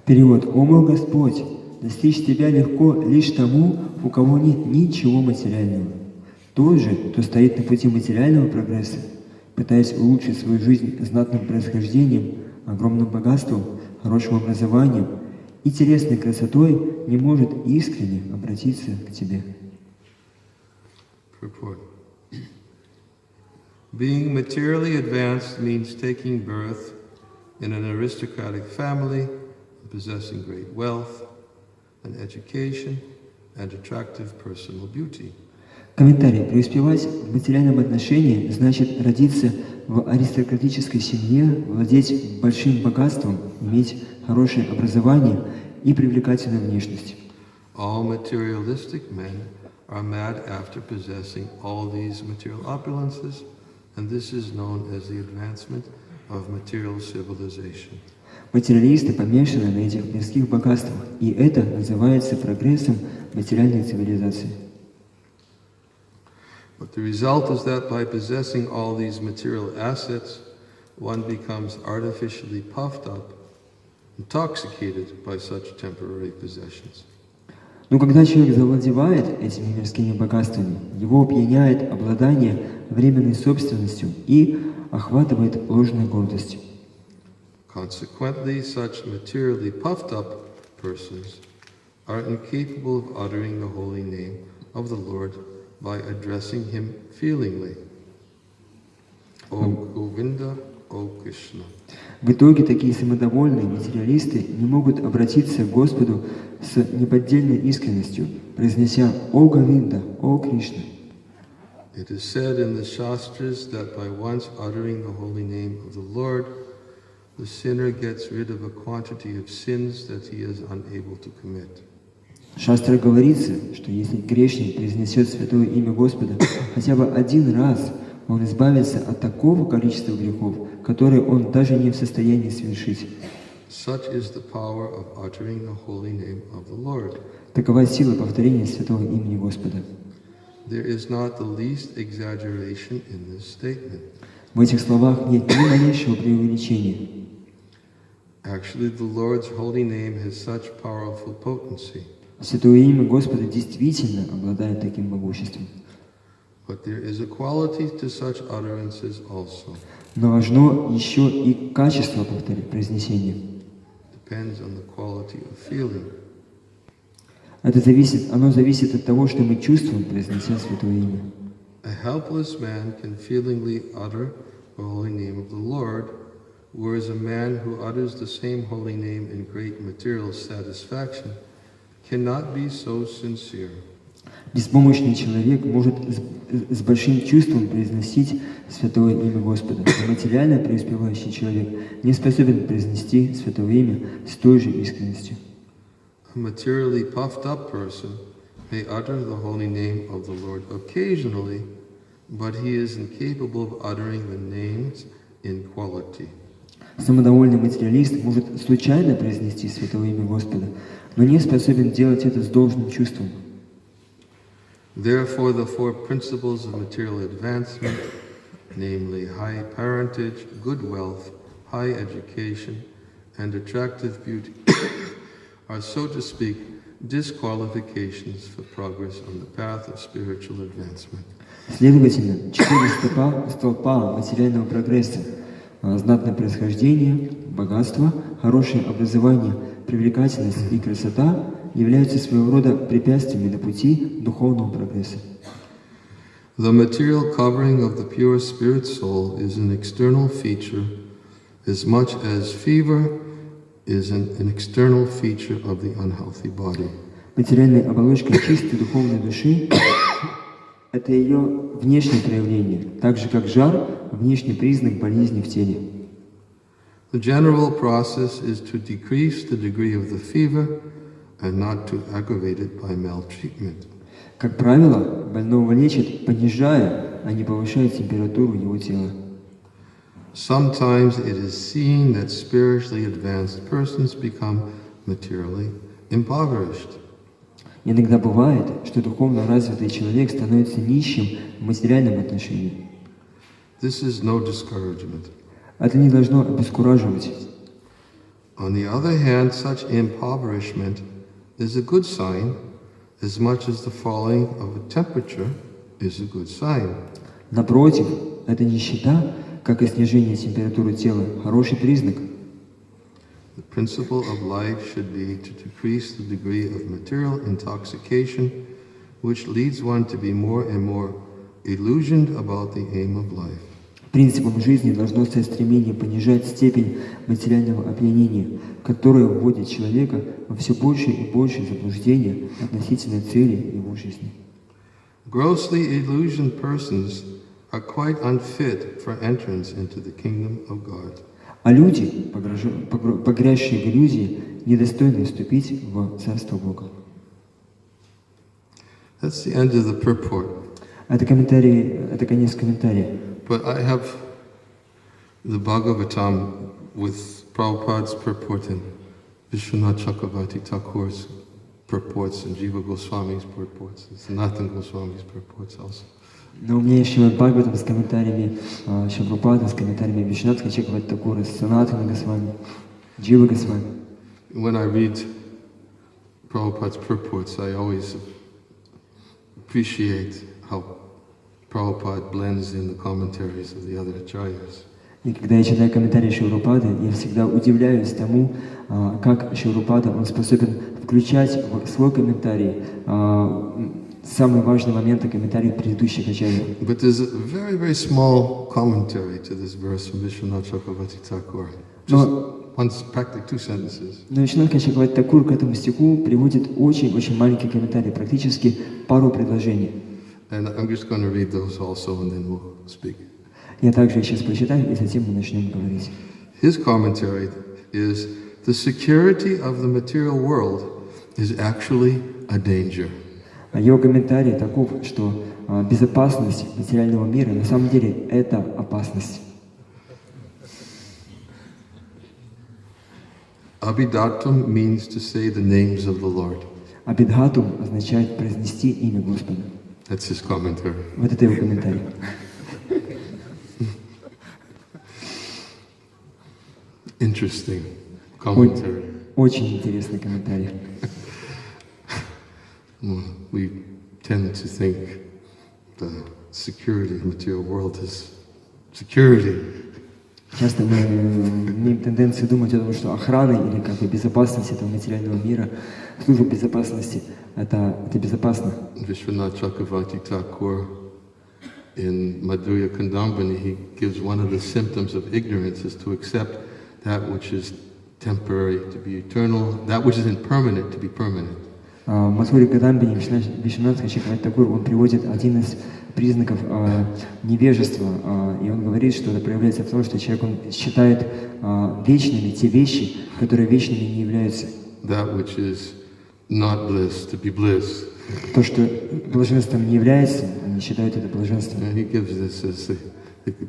Перевод. О мой Господь, достичь Тебя легко лишь тому, у кого нет ничего материального. Тот же, кто стоит на пути материального прогресса, пытаясь улучшить свою жизнь знатным происхождением, огромным богатством, хорошим образованием и телесной красотой, не может искренне обратиться к Тебе. Purport. Being materially advanced means taking birth in an aristocratic family, possessing great wealth, an education, and attractive personal beauty. Комментарий. Преуспевать в материальном отношении значит родиться в аристократической семье, владеть большим богатством, иметь хорошее образование и привлекательную внешность. All materialistic men are mad after possessing all these material opulences, and this is known as the advancement of material civilization. Материалисты помешаны на этих мирских богатствах, и это называется прогрессом материальной цивилизации. But the result is that by possessing all these material assets, one becomes artificially puffed up, intoxicated by such temporary possessions. Но когда человек завладевает этими мирскими богатствами, его опьяняет обладание временной собственностью и охватывает ложная гордость. Consequently, such materially puffed up persons are incapable of uttering the holy name of the Lord by addressing Him feelingly. O Govinda, O Krishna. В итоге такие самодовольные материалисты не могут обратиться к Господу с неподдельной искренностью, произнеся «О Говинда, О Кришна». It is said in the Shastras that by once uttering the holy name of the Lord, the sinner gets rid of a quantity of sins that he is unable to commit. В Шастрах говорится, что если грешник произнесет святое имя Господа хотя бы один раз, он избавится от такого количества грехов, которые он даже не в состоянии совершить. Such is the power of uttering the holy name of the Lord. Такова сила повторения святого имени Господа. There is not the least exaggeration in this statement. В этих словах нет ни малейшего преувеличения. Actually, the Lord's holy name has such powerful potency. Святое имя Господа действительно обладает таким могуществом. But there is a quality to such utterances also. Но важно еще и качество произнесения. Depends on the quality of feeling. Оно зависит от того, что мы чувствуем, произнеся святое имя. A helpless man can feelingly utter the holy name of the Lord, whereas a man who utters the same holy name in great material satisfaction cannot be so sincere. Беспомощный человек может с большим чувством произносить святое имя Господа, но материально преуспевающий человек не способен произнести святое имя с той же искренностью. A materially puffed up person may utter the holy name of the Lord occasionally, but he is incapable of uttering the names in quality. Самодовольный материалист может случайно произнести святое имя Господа, но не способен делать это с должным чувством. Therefore, the four principles of material advancement, namely high parentage, good wealth, high education, and attractive beauty, are, so to speak, disqualifications for progress on the path of spiritual advancement. Следовательно, 4 столпа материального прогресса – знатное происхождение, богатство, хорошее образование, привлекательность и красота – являются своего рода препятствиями на пути духовного прогресса. The material covering of the pure spirit soul is an external feature as much as fever is an external feature of the unhealthy body. Материальная оболочка чистой духовной души – это ее внешнее проявление, так же как жар – внешний признак болезни в теле. The general process is to decrease the degree of the fever and not to aggravate it by maltreatment. Как правило, больного лечат, понижая, а не повышая температуру его тела. Sometimes it is seen that spiritually advanced persons become materially impoverished. Иногда бывает, что духовно развитый человек становится нищим в материальном отношении. This is no discouragement. Это не должно обескураживать. On the other hand, such impoverishment is a good sign, as much as the falling of a temperature is a good sign. Напротив, эта нищета, как и снижение температуры тела, хороший признак. The principle of life should be to decrease the degree of material intoxication, which leads one to be more and more illusioned about the aim of life. Принципом жизни должно стать стремление понижать степень материального опьянения, которое вводит человека во все больше и больше заблуждения относительно цели его жизни. Grossly illusioned persons are quite unfit for entrance into the kingdom of God. А люди, погрязшие в иллюзии, недостойны вступить в Царство Бога. That's the end of the purport. Это комментарий, это конец комментария. But I have the Bhagavatam with Prabhupada's purport and Vishwanath Chakravarti Thakur's purports and Jiva Goswami's purports and Sanatana Goswami's purports also. Но у меня есть Шримад Бхагаватам с комментариями Шрила, с комментариями Вишнатха Чакраварти Такура, Санатана Госвами, Джива Госвами. When I read Prabhupada's purports, I always appreciate how Prabhupada blends in the commentaries of the other acharyas. И когда я читаю комментарии Шрилы, я всегда удивляюсь тому, как Шрила он способен включать в свой комментарий самые важные моменты комментариев предыдущих ачарьев. But there's a very, very small commentary to this verse from Vishwanath Chakravarti Thakur. Just practically 2 sentences. Но Вишванатха Чакраварти Такур к этому стиху приводит очень маленький комментарий, практически пару предложений. And I'm just going to read those also, and then we'll speak. Я также сейчас прочитаю, и затем мы начнем говорить. His commentary is, the security of the material world is actually a danger. Его комментарий таков, что безопасность материального мира на самом деле это опасность. Abhidatum means to say the names of the Lord. Абидхатум означает произнести имя Господа. That's his commentary. Вот это его комментарий. Interesting commentary. Очень интересный комментарий. We tend to think the security of the material world is security. Часто мы имеем тенденцию думать о том, что охрана или как бы безопасность этого материального мира, служба безопасности, это безопасно. Vishwanath Chakravarti Thakur in Madhurya Kandambani, he gives one of the symptoms of ignorance is to accept that which is temporary to be eternal, that which is impermanent to be permanent. В Мадхурья Кандамбани Вишванатха Чакраварти Такур он приводит один из признаков невежества, и он говорит, что это проявляется в том, что человек он считает вечными те вещи, которые вечными не являются. That which is not bliss to be bliss. То, что блаженством не является, они считают это блаженством. And he gives this as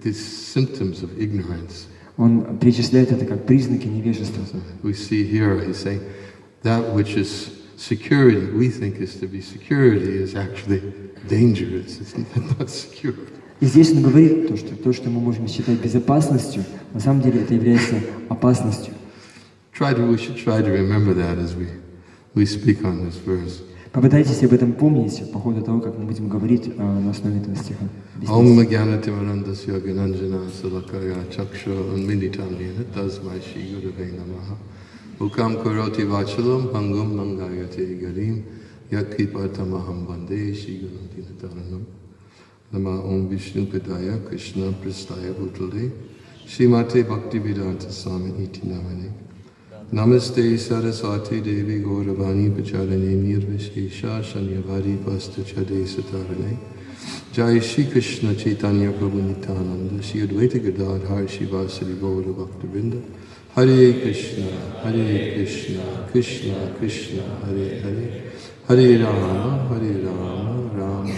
these symptoms of ignorance. Он перечисляет это как признаки невежества. We see here, he's saying that which is security, we think is to be security, is actually dangerous. It's not secure. И здесь он говорит, то, что мы можем считать безопасностью, на самом деле это является опасностью. We should try to remember that as we speak on this verse. Попытайтесь об этом помнить по ходу того, как мы будем говорить на основе этого стиха. Om Jnanatimarandasya Gnananjana Salakaya Chaksha Unmilitam Yena Tasmai Shri Gurave Namaha Ukam Karoti Vachalam Hangam Nangayate Garim Yakripatamaham Bande Shri Gurum Dinataranam Nama Om Vishnu Padaya Krishna Prastaya Bhutale Srimate Bhaktivedanta Swami Iti Namane Namaste Saraswati Devi Gauravani Pacharane Nirvishesha Shanyavari Pastachade Satarane Jai Shri Krishna Chaitanya Prabhu Nityananda Shri Advaita Gadadhar Shivasari Gaura Bhaktivinoda Hare Krishna Krishna Krishna Hare Hare Hare Rama Rama Rama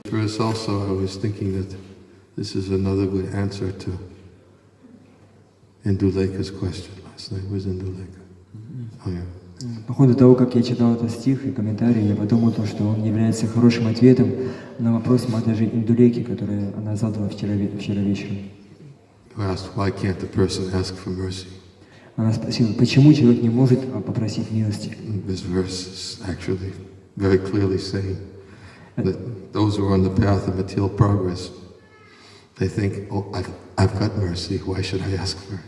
Verse also, I was thinking that this is another good answer to Induleka's question last night. Where's Induleka? Oh yeah. По ходу того, как я читал этот стих и комментарий, я подумал, что он является хорошим ответом на вопрос Матаджи Индулеки, который она задала вчера вечером. who asked, why can't the person ask for mercy? Она спросила, почему человек не может попросить милости? This verse is actually very clearly saying that those who are on the path of material progress, they think, oh, I've got mercy, why should I ask for it?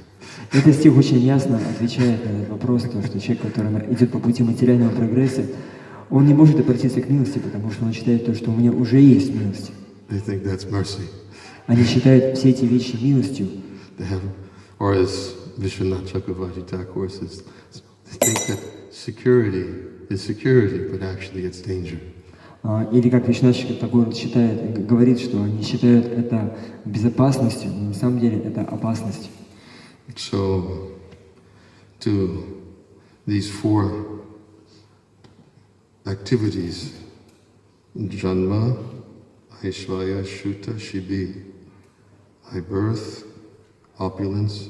Этот стих очень ясно отвечает на этот вопрос, то, что человек, который идет по пути материального прогресса, он не может обратиться к милости, потому что он считает то, что у меня уже есть милость. They think that's mercy. Они считают все эти вещи милостью. They have, or as Vishwanath Chakravarti Thakur says, they think that security is security, but actually it's danger. Или как Вишванат Тхакур считает, говорит, что они считают это безопасностью, но на самом деле это опасность. So, to these four activities, Janma, Aishvarya, Shuta, Shibhi, high birth, opulence,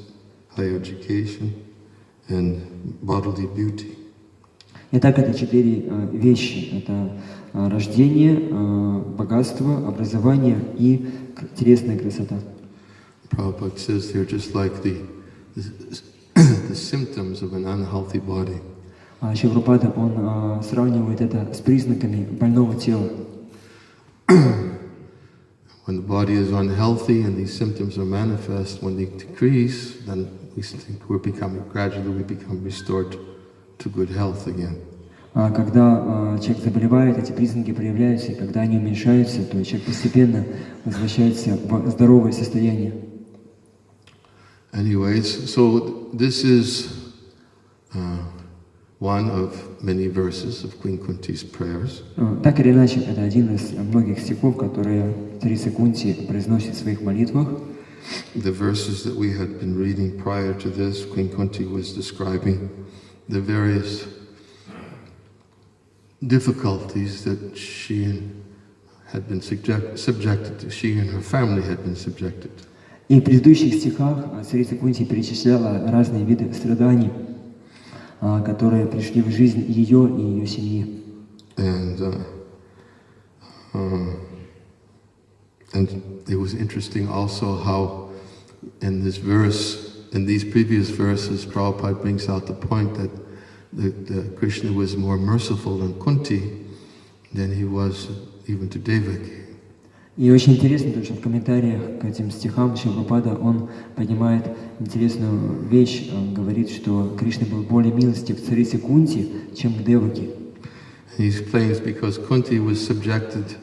high education, and bodily beauty. Итак, это четыре вещи. Это рождение, богатство, образование и телесная красота. Prabhupada says they're just like the symptoms of an unhealthy body. Шрила он сравнивает это с признаками больного тела. When the body is unhealthy and these symptoms are manifest, when they decrease, then we think gradually we become restored to good health again. Когда человек заболевает, эти признаки проявляются, и когда они уменьшаются, то человек постепенно возвращается в здоровое состояние. Anyways, so this is one of many verses of Queen Kunti's prayers. Так или иначе, это один из многих стихов, которые царица Кунти произносит в своих молитвах. The verses that we had been reading prior to this, Queen Kunti was describing the various difficulties that she had been subjected to, she and her family had been subjected to. И в предыдущих стихах царица Кунти перечисляла разные виды страданий, которые пришли в жизнь ее и ее семьи. And it was interesting also how in this verse, in these previous verses, Prabhupada brings out the point that Krishna was more merciful on Kunti than he was even to Devaki. И очень интересно, потому что в комментариях к этим стихам Шрила Прабхупада он поднимает интересную вещь, он говорит, что Кришна был более милостив к царице Кунти, чем к Деваки. He explains because Kunti was subjected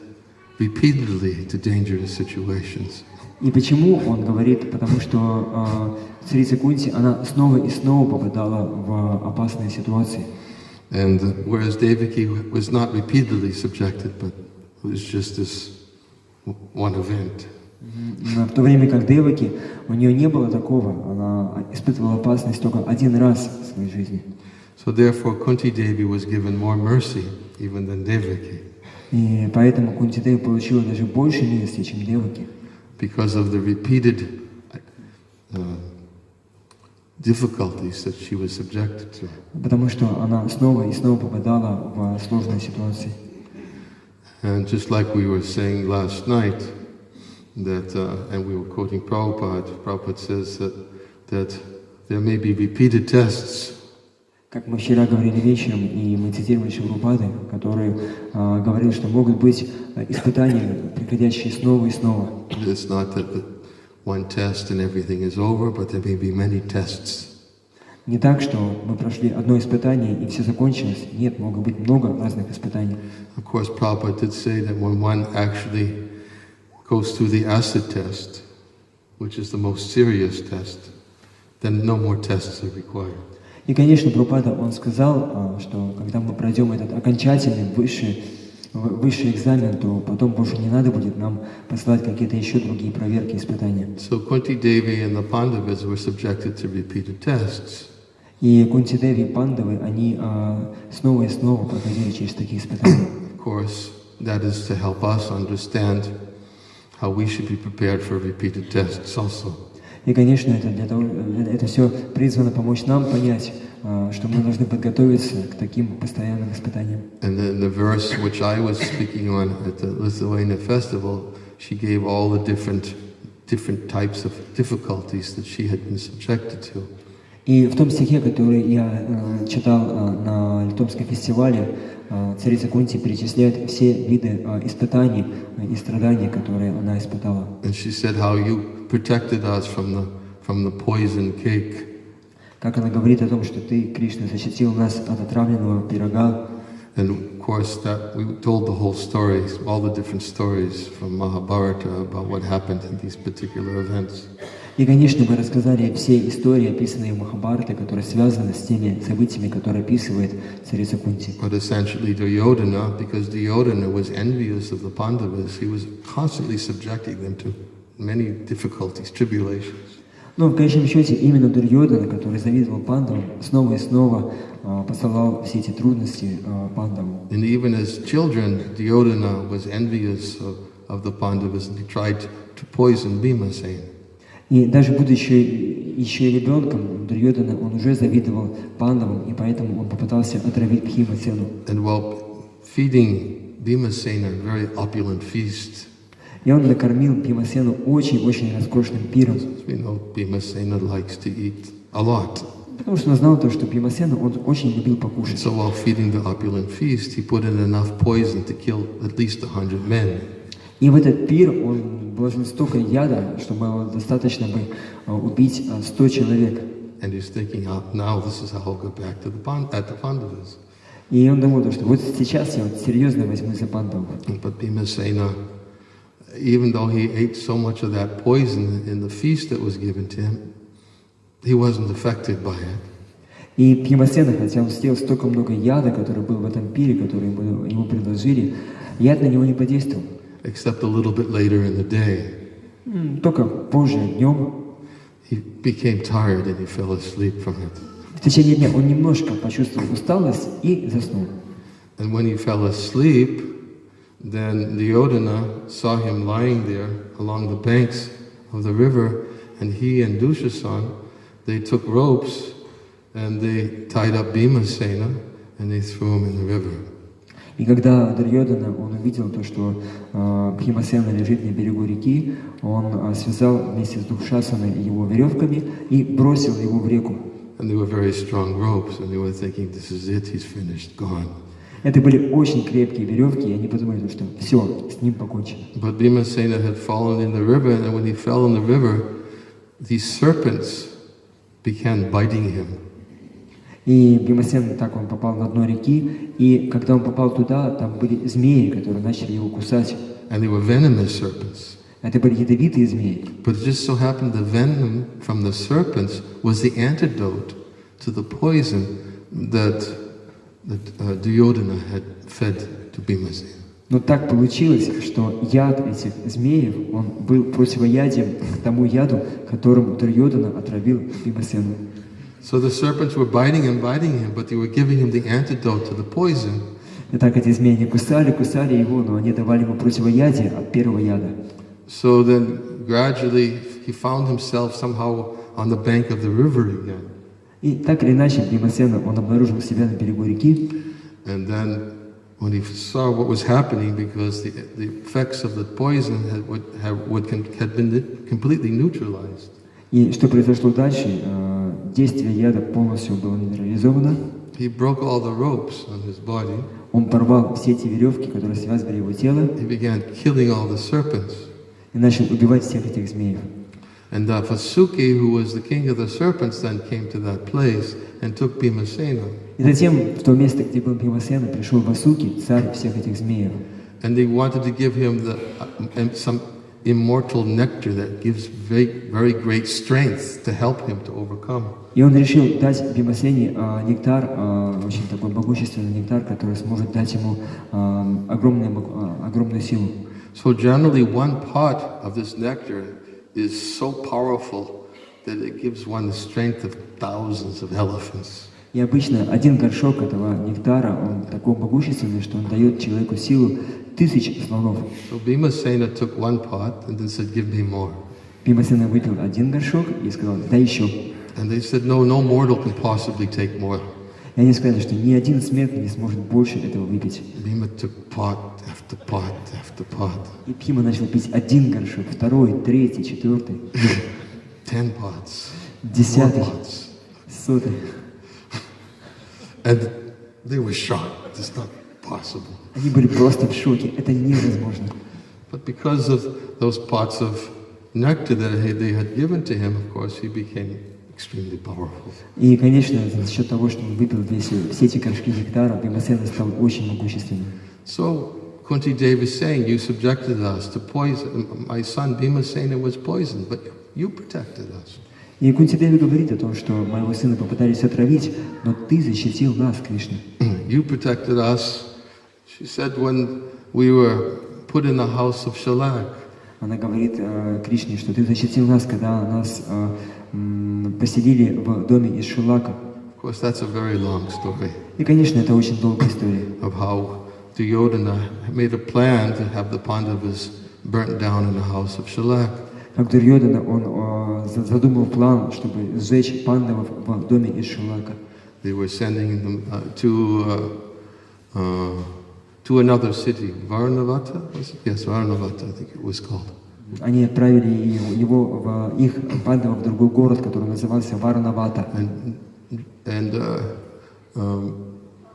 repeatedly to dangerous situations. И почему он говорит? Потому что царица Кунти, она снова и снова попадала в опасные ситуации. And whereas Devaki was not repeatedly subjected, but it was just this one event. В то время как Деваки, у нее не было такого, она испытывала опасность только один раз в своей жизни. So therefore Kunti Devi was given more mercy even than Devaki. И поэтому Кунти Деви получила даже больше милости, чем Деваки. Because of the repeated difficulties that she was subjected to. Потому что она снова и снова попадала в сложные ситуации. And just like we were saying last night, that and we were quoting Prabhupada. Prabhupada says that there may be repeated tests. Как мы вчера говорили вечером, и мы цитировали Шрилу Прабхупады, который говорил, что могут быть испытания, приходящие снова и снова. It's not that one test and everything is over, but there may be many tests. Не так, что мы прошли одно испытание и все закончилось. Нет, могут быть много разных испытаний. Of course, Prabhupada did say that when one actually goes through the acid test, which is the most serious test, then no more tests are required. И, конечно, Прабхупада, он сказал, что когда мы пройдем этот окончательный высший экзамен, то потом больше не надо будет нам посылать какие-то еще другие проверки, испытания. So Kunti Devi and the Pandavas were subjected to repeated tests. И Кунти Деви и Пандавы, они снова и снова проходили через такие испытания. Of course, that is to help us understand how we should be prepared for repeated tests also. И, конечно, это все призвано помочь нам понять, что мы должны подготовиться к таким постоянным испытаниям. And then the verse which I was speaking on at the Lithuania festival, she gave all the different different types of difficulties that she had been subjected to. И в том стихе, который я читал на Литовском фестивале, царица Кунти перечисляет все виды испытаний и страданий, которые она испытала. And she said how you protected us from the poison cake. Как она говорит о том, что ты, Кришна, защитил нас от отравленного пирога. And of course, that we told the whole stories, all the different stories from Mahabharata about what happened in these particular events. И, конечно, мы рассказали все истории, описанные в Махабхарате, которые связаны с теми событиями, которые описывает царица Кунти. But essentially, Duryodhana, because Duryodhana was envious of the Pandavas, he was constantly subjecting them to many difficulties, tribulations. Но в конечном счете именно Дурьодана, который завидовал пандавам, снова и снова посылал все эти трудности пандавам. And even as children, Duryodhana was envious of the Pandavas, and he tried to poison Bhimasena. И даже будучи еще ребенком, Дурьодана, он уже завидовал пандавам, и поэтому он попытался отравить Бхимасену. And while feeding Bhimasena a very opulent feast, и он накормил Бхимасену очень-очень роскошным пиром. We know Bhimasena likes to eat a lot. Потому что он знал то, что Бхимасена, он очень любил покушать. So while feeding the opulent feast, he put in enough poison to kill at least 100 men. И в этот пир он вложил столько яда, чтобы достаточно бы убить 100 человек. And he's thinking, now this is how I'll go back to the Pandavas. И он думал, что вот сейчас я вот серьезно возьму за пандавов. But Bhimasena, even though he ate so much of that poison in the feast that was given to him, he wasn't affected by it. И Бхимасена, хотя он съел столько много яда, который был в этом пире, который ему предложили, яд на него не подействовал. Except a little bit later in the day. Только позже, днем. He became tired and he fell asleep from it. В течение дня он немножко почувствовал усталость и заснул. And when he fell asleep, then Duryodhana saw him lying there along the banks of the river, and he and Dushasan, they took ropes and they tied up Bhimasena and they threw him in the river. И когда Дурьодана, он увидел то, что Бхимасена лежит на берегу реки, он связал вместе с Душасаной его веревками и бросил его в реку. And they were very strong ropes, and they were thinking, this is it, he's finished, gone. Это были очень крепкие веревки, и они подумали, что все, с ним покончено. But Bhimasena had fallen in the river, and when he fell in the river, these serpents began biting him. И Бхимасена, так он попал на дно реки, и когда он попал туда, там были змеи, которые начали его кусать. And they were venomous serpents. Это были ядовитые змеи. But it just so happened the venom from the serpents was the antidote to the poison that Duryodhana had fed to Bhimasena. Но так получилось, что яд этих змеев, он был противоядием к тому яду, которым Дурьодана отравил Бхимасену. So the serpents were biting him, but they were giving him the antidote to the poison. Итак, эти змеи не кусали его, но они давали ему противоядие от первого яда. So then gradually he found himself somehow on the bank of the river again. И так или иначе, Бхимасена, он обнаружил себя на берегу реки. And then when he saw what was happening, because the effects of the poison had been completely neutralized. И что произошло дальше? Действие яда полностью было нейтрализовано. He broke all the ropes on his body. Он порвал все эти веревки, которые связывали его тело. He began killing all the serpents. И начал убивать всех этих змеев. And Vasuki, who was the king of the serpents, then came to that place and took Bhimasena. И затем в то место, где был Бхимасена, пришел Васуки, царь всех этих змеев. And they wanted to give him some immortal nectar that gives very great strength to help him to overcome. И он решил дать Бхимасене нектар, очень такой могущественный нектар, который сможет дать ему огромную силу. So generally, one pot of this nectar is so powerful that it gives one the strength of thousands of elephants. И обычно один горшок этого нектара, он такой могущественный, что он дает человеку силу 1000 слонов. So Bhimasena took one pot and then said, "Give me more." Бхимасена выпил один горшок и сказал: "Дай еще." And they said, "No mortal can possibly take more." И они сказали, что ни один смертный не сможет больше этого выпить. Bhima took pot after pot after pot. И Бхима начал пить один горшок, второй, третий, четвертый, 10 pots. 10-й, More pots. 100-й. And they were shocked. It's not possible. Они были просто в шоке. Это невозможно. But because of those pots of nectar that they had given to him, of course, he became extremely powerful. И, конечно, за счет того, что он выпил все эти горшки нектара, Бхимасена стал очень могущественным. So Kunti Devi is saying, you subjected us to poison. My son Bhimasena was poisoned, but you protected us. И Кунти Деви говорит о том, что моего сына попытались отравить, но ты защитил нас, Кришна. You protected us. She said when we were put in the house of Shalak. Она говорит Кришне, что ты защитил нас, когда нас поселили в доме из Шулака. Of course, that's a very long story. И, конечно, это очень долгая история. Of how Duryodhana made a plan to have the Pandavas burnt down in the house of Shalak. Как Дурьодана, он задумал план, чтобы сжечь пандавов в доме из Шулака. They were sending them to another city, Varnavata. Yes, Varnavata, I think it was called. Они отправили его их пандавов в другой город, который назывался Варнавата. And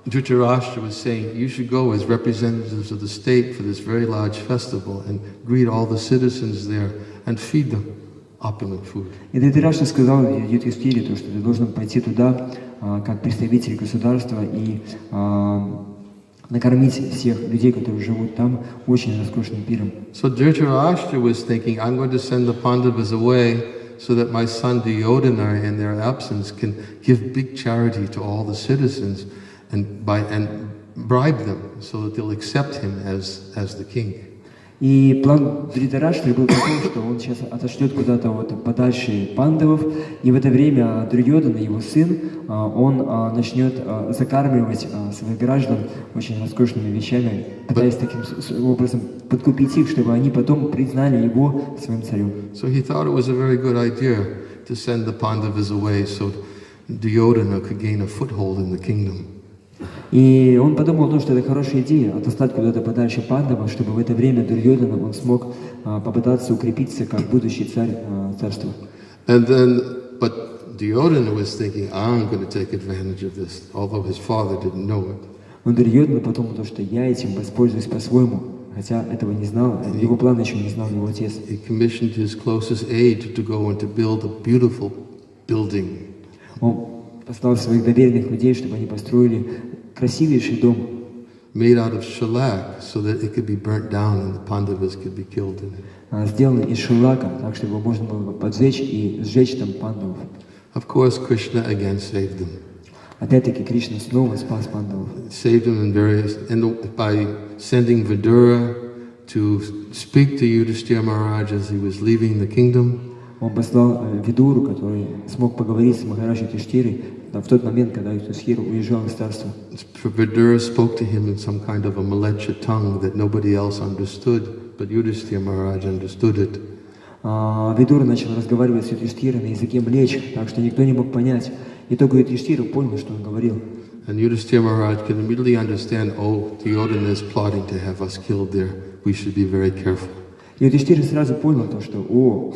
Dhritarashtra was saying, you should go as representatives of the state for this very large festival and greet all the citizens there and feed them opulent food. И Dhritarashtra сказал Юдхиштхире, что ты должен пойти туда как представитель государства и накормить всех людей, которые живут там, очень роскошным пиром. So Dhritarashtra was thinking, I'm going to send the Pandavas away so that my son Duryodhana in their absence can give big charity to all the citizens and bribe them so that they'll accept him as the king. И план Dhritarashtra был такой, что он сейчас отошлет куда-то подальше пандавов, и в это время Дурьодана, его сын, он начнет закармливать своих граждан очень роскошными вещами, пытаясь таким образом подкупить их, чтобы они потом признали его своим царем. So he thought it was a very good idea to send the Pandavas away so Duryodhana could gain a foothold in the kingdom. И он подумал о том, что это хорошая идея, отослать куда-то подальше пандавов, чтобы в это время Дурьодана он смог попытаться укрепиться как будущий царь царства. And then, but Duryodhana was thinking, I'm going to take advantage of this, although his father didn't know it. Но Дурьодана подумал, что я этим воспользуюсь по-своему, хотя этого не знал, его план еще не знал его отец. He commissioned his closest aide to go and to build a beautiful building. Он послал своих доверенных людей, чтобы они построили красивейший дом, made out of shellac, so that it could be burnt down and the Pandavas could be killed in it. Сделанный из шелака, так чтобы его можно было поджечь и сжечь там пандавов. Of course, Krishna again saved them. Опять-таки Кришна снова спас пандавов. Saved them by sending Vidura to speak to Yudhishthira Maharaj as he was leaving the kingdom. Он послал Видуру, который смог поговорить с Махараджей Юдхиштхирой в тот момент, когда Юдхиштхира уезжал из царства. Vidura spoke to him in some kind of a Malecha tongue that nobody else understood, but Yudhishthira Maharaj understood it. Видура начал разговаривать с Юдхиштхирой на языке млеч, так что никто не мог понять. И только Юдхиштхира понял, что он говорил. And Yudhishthira Maharaj could immediately understand, oh, Duryodhana is plotting to have us killed there. We should be very careful. И Юдхиштхира сразу понял то, что у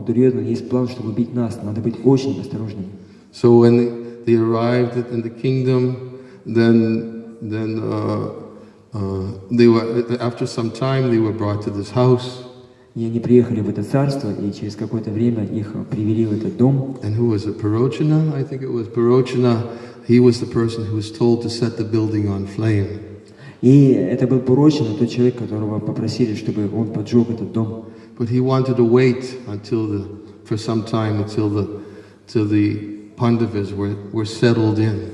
Дурьодана есть план, чтобы убить нас, надо быть очень осторожным. So when they arrived in the kingdom, then they were, after some time they were brought to this house. И они приехали в это царство, и через какое-то время их привели в этот дом. And who was it? Parochana? I think it was Parochana. He was the person who was told to set the building on flame. И это был Пурочина, тот человек, которого попросили, чтобы он поджег этот дом. But he wanted to wait for some time until the Pandavas were settled in.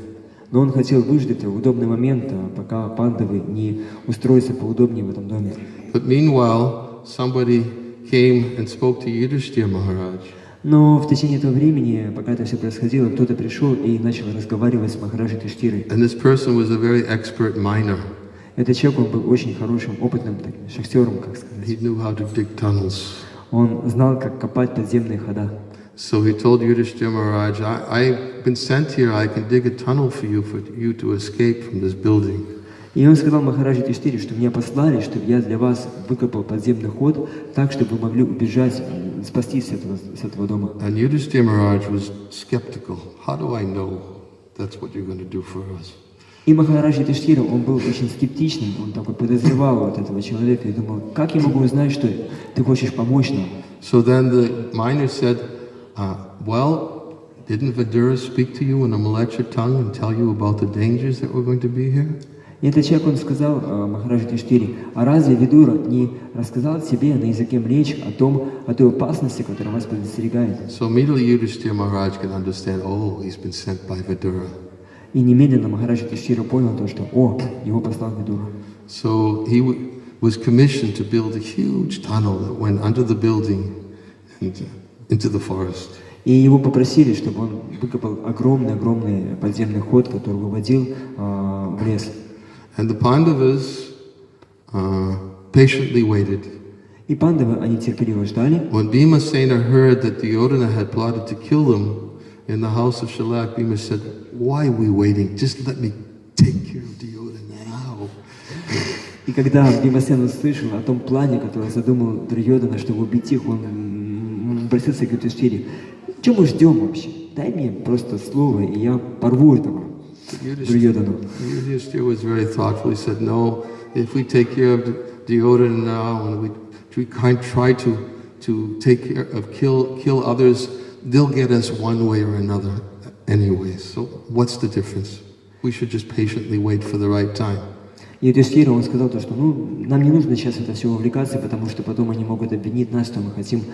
Но он хотел выждать удобный момент, пока пандавы не устроятся поудобнее в этом доме. But meanwhile, somebody came and spoke to Yudhishthira Maharaj. Но в течение этого времени, пока это все происходило, кто-то пришел и начал разговаривать с Махараджей Юдхиштхирой. And this person was a very expert miner. Этот человек, он был очень хорошим, опытным шахтером, как сказать. He knew how to dig tunnels. Он знал, как копать подземные хода. So he told Yudhishthira Maharaj, I've been sent here, I can dig a tunnel for you to escape from this building. И он сказал Махараджи Юдхиштире, что меня послали, чтобы я для вас выкопал подземный ход, так, чтобы вы могли убежать, спастись с этого дома. And Yudhishthira Maharaj was skeptical. How do I know that's what you're going to do for us? И Махараджа Юдхиштира, он был очень скептичным, он такой подозревал вот этого человека и думал, как я могу узнать, что ты хочешь помочь нам? So then the miner said, well, didn't Vidura speak to you in a molecular tongue and tell you about the dangers that were going to be here? И этот человек, он сказал Махараджа Юдхиштире, а разве Видура не рассказал тебе на языке млеч о той опасности, которая вас подстерегает? So immediately Yudhishthira Maharaj can understand, oh, he's been sent by Vidura. И немедленно Махараджа Юдхиштира понял то, что, его послал Видура. So he was commissioned to build a huge tunnel that went under the building and into the forest. И его попросили, чтобы он выкопал огромный подземный ход, который выводил в лес. And the Pandavas patiently waited. И пандавы, они терпеливо ждали. When Bhimasena heard that Duryodhana had plotted to kill them in the house of Shalak, Bhima said, why are we waiting? Just let me take care of Duryodhana now. И когда Бхимасена услышал о том плане, который задумал Дурьодана, чтобы убить их, он обратился к Юдхиштире. Чего мы ждем вообще? Дай мне просто слово, и я порву этого Дурьодану. Yudhishthira was very thoughtful. He said, no, if we take care of Duryodhana now and we can't try to take care of kill others, they'll get us one way or another anyway. So what's the difference? We should just patiently wait for the right time. И Юдхиштира, он сказал то, что нам не нужно сейчас это все увлекаться, потому что потом они могут обвинить нас, что мы хотим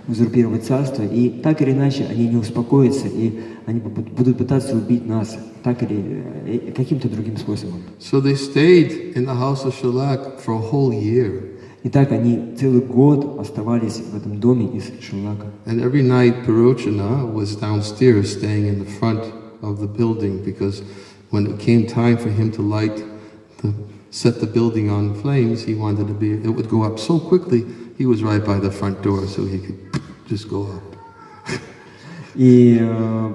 узурпировать царство, и так или иначе они не успокоятся, и они будут пытаться убить нас так или каким-то другим способом. So they stayed in the house of Shalak for a whole year. И так они целый год оставались в этом доме из Шалака. And every night Purochana was downstairs staying in the front of the building, because when it came time for him to set the building on flames, he wanted it would go up so quickly, he was right by the front door, so he could just go up. И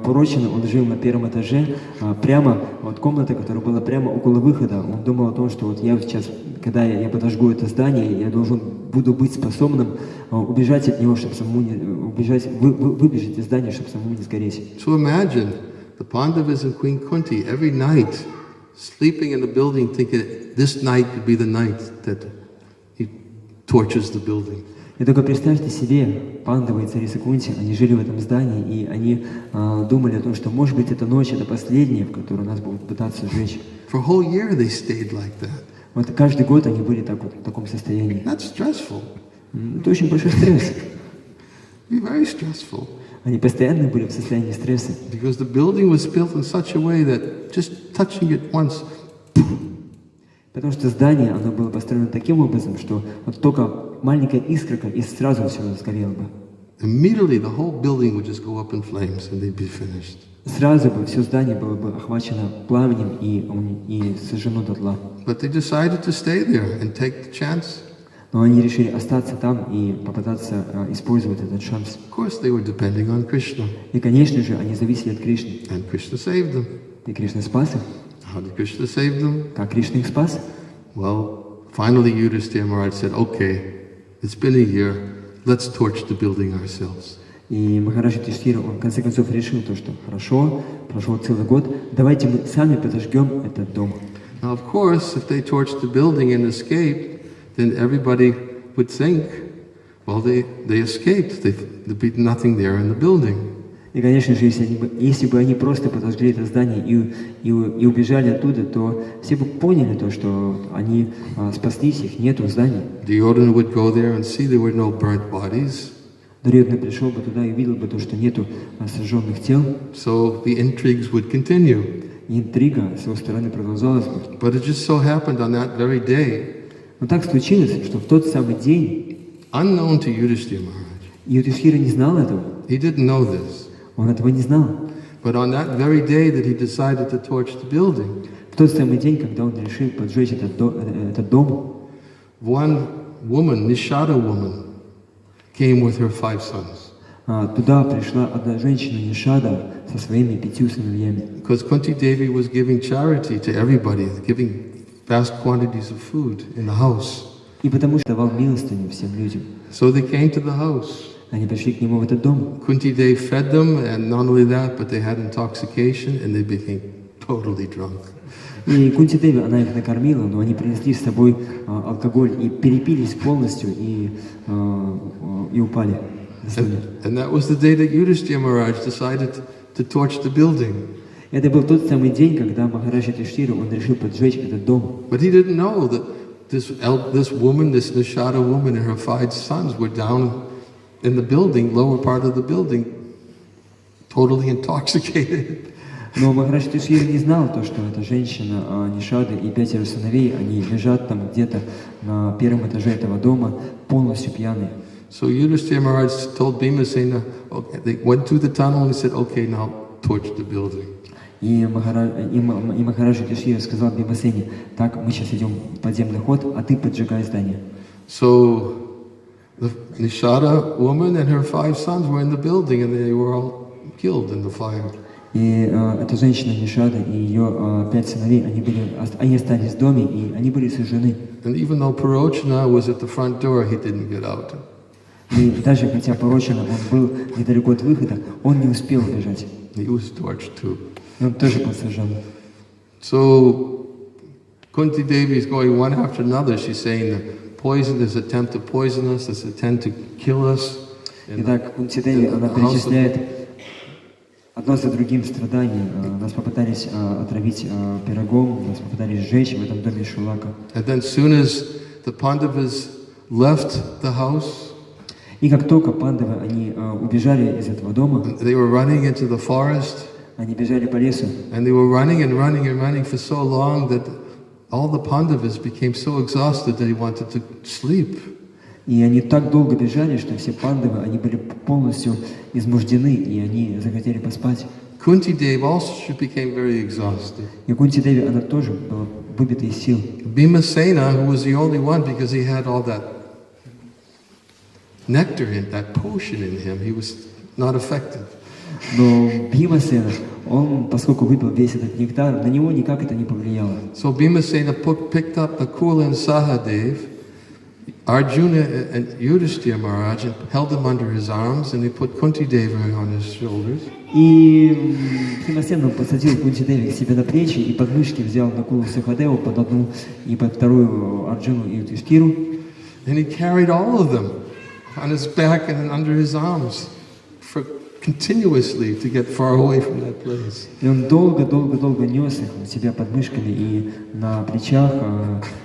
Пурочина, он жил на первом этаже, прямо, вот комната, которая была прямо около выхода. Он думал о том, что вот я сейчас, когда я подожгу это здание, я буду быть способным убежать от него, чтобы самому не выбежать из здания, чтобы самому не сгореть. So imagine the Pandavas and Queen Kunti every night sleeping in the building, thinking this night could be the night that he torches the building. И только представьте себе, Пандавы и царица Кунти, они жили в этом здании, и они думали о том, что, может быть, эта ночь, это последняя, в которую нас будут пытаться сжечь. For a whole year they stayed like that. Вот каждый год они были в таком состоянии. That's stressful. Это очень большой стресс. Very stressful. Они постоянно были в состоянии стресса. Because the building was built in such a way that just touching it once. Потому что здание, оно было построено таким образом, что вот только маленькая искорка, и сразу все сгорело бы. Immediately the whole building would just go up in flames and they'd be finished. Сразу бы все здание было бы охвачено пламенем и сожжено дотла. But they decided to stay there and take the chance. Но они решили остаться там и попытаться использовать этот шанс. Of course, they were depending on Krishna. И, конечно же, они зависели от Кришны. And Krishna saved them. И Кришна спас их. How did Krishna save them? Как Кришна их спас? Well, finally Yudhishthira Maharaj said, okay, it's been a year, let's torch the building ourselves. И Махараджа Юдхиштира, он в конце концов решил то, что хорошо, прошел целый год, давайте мы сами подожгем этот дом. Now, of course, if they torched the building and escaped, then everybody would think, well, they escaped. There'd be nothing there in the building. И, конечно же, если бы они просто подожгли это здание и убежали оттуда, то все бы поняли то, что они спаслись, их нету в здании. Duryodhana would go there and see there were no burnt bodies. Дурьодхана пришел бы туда и видел бы то, что нету сожженных тел. So the intrigues would continue. И интрига с его стороны продолжалась бы. But it just so happened on that very day. Но так случилось, что в тот самый день, unknown to Yudhishthira Maharaj, Юдхиштира не знал этого. He didn't know this. Он этого не знал. But on that very day that he decided to torch the building, в тот самый день, когда он решил поджечь этот дом, one woman, Nishada woman, came with her 5 sons. Туда пришла одна женщина Нишада со своими 5 сыновьями. Because Kunti Devi was giving charity to everybody, giving vast quantities of food in the house. И потому что давал милостыню всем людям. So they came to the house. Они пришли к нему в этот дом. Kunti Devi fed them, and not only that, but they had intoxication and they became totally drunk. И Кунти Деви, она их накормила, но они принесли с собой алкоголь и перепились полностью и упали. And that was the day that Yudhishthira Maharaj decided to torch the building. Это был тот самый день, когда Махарадж Юдхиштира, он решил поджечь этот дом. But he didn't know that this woman, this Nishada woman and her 5 sons were down in the building, lower part of the building, totally intoxicated. Но Махарадж Юдхиштира не знал то, что эта женщина, Нишада и 5 сыновей, они лежат там где-то на 1 этаже этого дома, полностью пьяные. So Yudhishthira Maharaj told Bhimasena, okay, they went through the tunnel and he said, okay, now torch the building. И Махарадж Юдхиштира сказал Бхимасене: так, мы сейчас идем в подземный ход, а ты поджигай здание. So the Nishada woman and her 5 sons were in the building and they were all killed in the fire. И эта женщина Нишада и ее 5 сыновей, они остались в доме и они были сожжены. And even though Parochana was at the front door, he didn't get out. И даже хотя Порочина, он был недалеко от выхода, он не успел бежать. He was torched too. И он тоже был сожжен. So Kunti Devi is going one after another. She's saying that poison, there's attempt to poison us, there's attempt to kill us. Итак, Кунти Деви, она перечисляет одно за другим страдания. Нас попытались отравить пирогом, нас попытались сжечь в этом доме Шулака. And then soon as the Pandavas left the house, и как только пандавы, они убежали из этого дома, they were running into the forest. Они бежали по лесу. And they were running and running and running for so long that all the Pandavas became so exhausted that they wanted to sleep. И они так долго бежали, что все пандавы, они были полностью измождены, и они захотели поспать. Kunti Devi also became very exhausted. И Кунти Деви, она тоже была выбита из сил. Bhimasena, who was the only one because he had all that nectar in that potion in him, he was not affected. Но Бхимасена, он, поскольку выпил весь этот нектар, на него никак это не повлияло. So Bhimasena picked up Nakula and Sahadev, Arjuna and Yudhishthira Maharaj, and held them under his arms, and he put Kunti Devi on his shoulders. И Бхимасена посадил Кунти Деви к себе на плечи и под мышки взял Накулу Сахадеву под одну и под вторую Арджуну и Юдхиштиру. And he carried all of them on his back and under his arms for continuously to get far away from that place. И он долго нес их у себя под мышками и на плечах,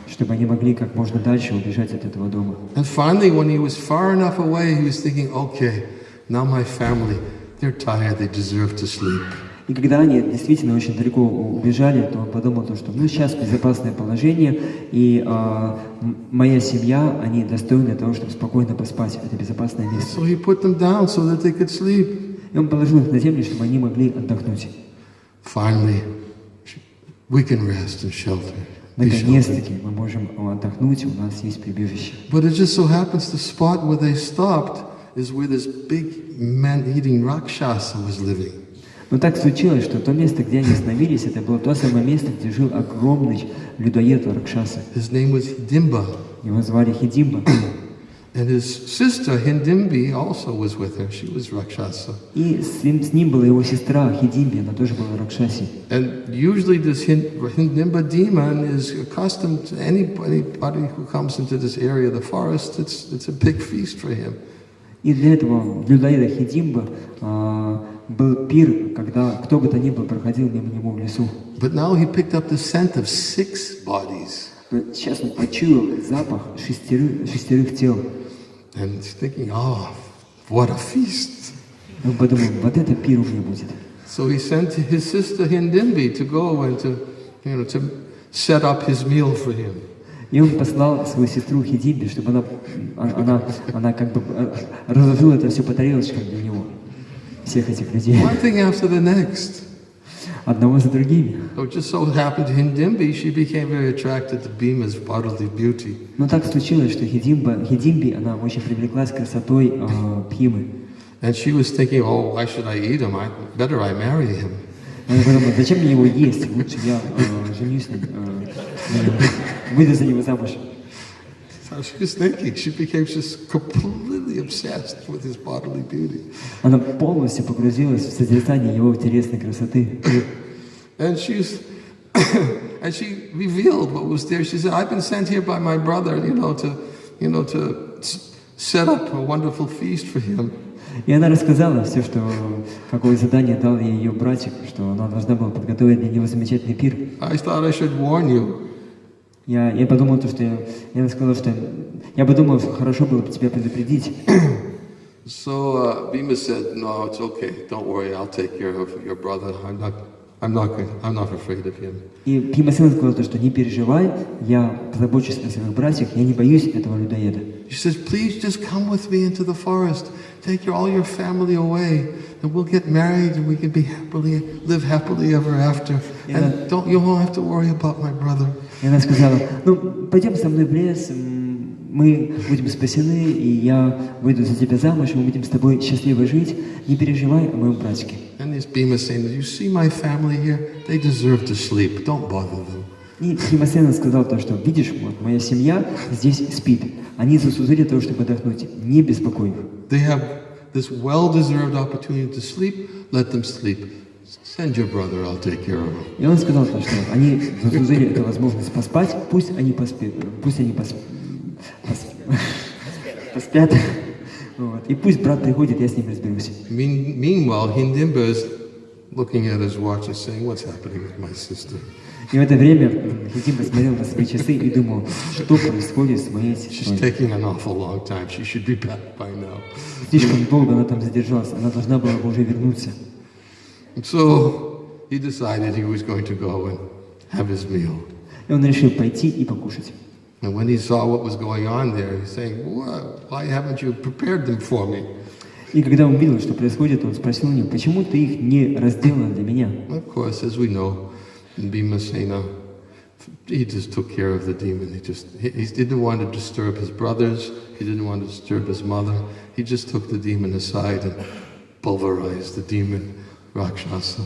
чтобы они могли как можно дальше убежать от этого дома. And finally, when he was far enough away, he was thinking, okay, now my family, they're tired, they deserve to sleep. И когда они действительно очень далеко убежали, то он подумал, что сейчас безопасное положение, и моя семья, они достойны того, чтобы спокойно поспать. Это безопасное место. So he put them down so that they could sleep. И он положил их на землю, чтобы они могли отдохнуть. Finally, we can rest and shelter. Наконец-таки мы можем отдохнуть, у нас есть прибежище. But it just so happens the spot where they stopped is where this big man-eating Rakshasa was living. Но так случилось, что то место, где они остановились, это было то самое место, где жил огромный людоед Ракшаса. His name was Hidimba. Его звали Хидимба. And his sister Hindimbi also was with her. She was Rakshasa. И с ним была его сестра Хидимби, она тоже была Ракшаси. And usually this Hindimba demon is accustomed to anybody who comes into this area of the forest. It's a big feast for him. И для этого людоеда Хидимба был пир, когда кто бы то ни был проходил мимо него в лесу. But now he picked up the scent of 6 bodies. Сейчас он почуял запах шестерых тел. And he's thinking, oh, what a feast. Он подумал, вот это пир у меня будет. So he sent his sister Hindimbi to go and to set up his meal for him. И он послал свою сестру Хидимби, чтобы она как бы разложила это все по тарелочкам для него. Всех этих людей. One thing after the next. Одного за другими. So it just so happened Hindimbi, she became very attracted to Bhima's bodily beauty. Но так случилось, что Хидимби, она очень привлеклась красотой Бхимы. And she was thinking, oh, why should I eat him? Better I marry him. Она подумала, зачем мне его есть? Лучше я женюсь на нем, выйду за него замуж. So she was thinking. She became just completely obsessed with his bodily beauty. Она полностью погрузилась в созерцание его телесной красоты. And she revealed what was there. She said, "I've been sent here by my brother, to set up a wonderful feast for him." И она рассказала все, какое задание дал ей ее братик, что она должна была подготовить для него замечательный пир. I thought I should warn you. Я подумал, я сказал, что я подумал, что хорошо было бы тебя предупредить. So Bhima said, "No, it's okay. Don't worry. I'll take care of your brother. I'm not afraid of him." И Бхимасена сказал, что не переживай, я позабочусь о своих братьях, я не боюсь этого людоеда. She says, "Please just come with me into the forest. Take all your family away, and we'll get married, and we can live happily ever after. And you won't have to worry about my brother." И она сказала, пойдем со мной в лес, мы будем спасены, и я выйду за тебя замуж, и мы будем с тобой счастливо жить, не переживай о моем братике. And this Bhima saying, "You see my family here? They deserve to sleep. Don't bother them." И Бхимасена сказал что видишь, вот моя семья здесь спит, они заслужили того, чтобы отдохнуть, не беспокой их. They have this well-deserved opportunity to sleep. Let them sleep. Send your brother. I'll take care of him. И он сказал что они заслужили эту возможность поспать, пусть они поспят. Вот. И пусть брат приходит, я с ним разберусь. Meanwhile, Hindimba is looking at his watch and saying, "What's happening with my sister?" И в это время Хидимба смотрел на свои часы и думал, что происходит с моей сестрой. She's taking an awful long time. She should be back by now. Слишком долго она там задержалась, она должна была бы уже вернуться. So he decided he was going to go and have his meal. И он решил пойти и покушать. And when he saw what was going on there, he's saying, "Why haven't you prepared them for me?" И когда он видел, что происходит, он спросил у него, почему ты их не разделал для меня? Of course, as we know, Bhimasena, he just took care of the demon. He didn't want to disturb his brothers. He didn't want to disturb his mother. He just took the demon aside and pulverized the demon, Rakshasa.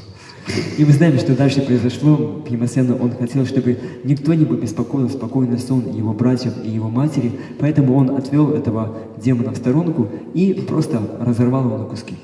И вы знаете, что дальше произошло. Бхимасена, он хотел, чтобы никто не беспокоил спокойный сон его братьев и его матери, поэтому он отвел этого демона в сторонку и просто разорвал его на куски.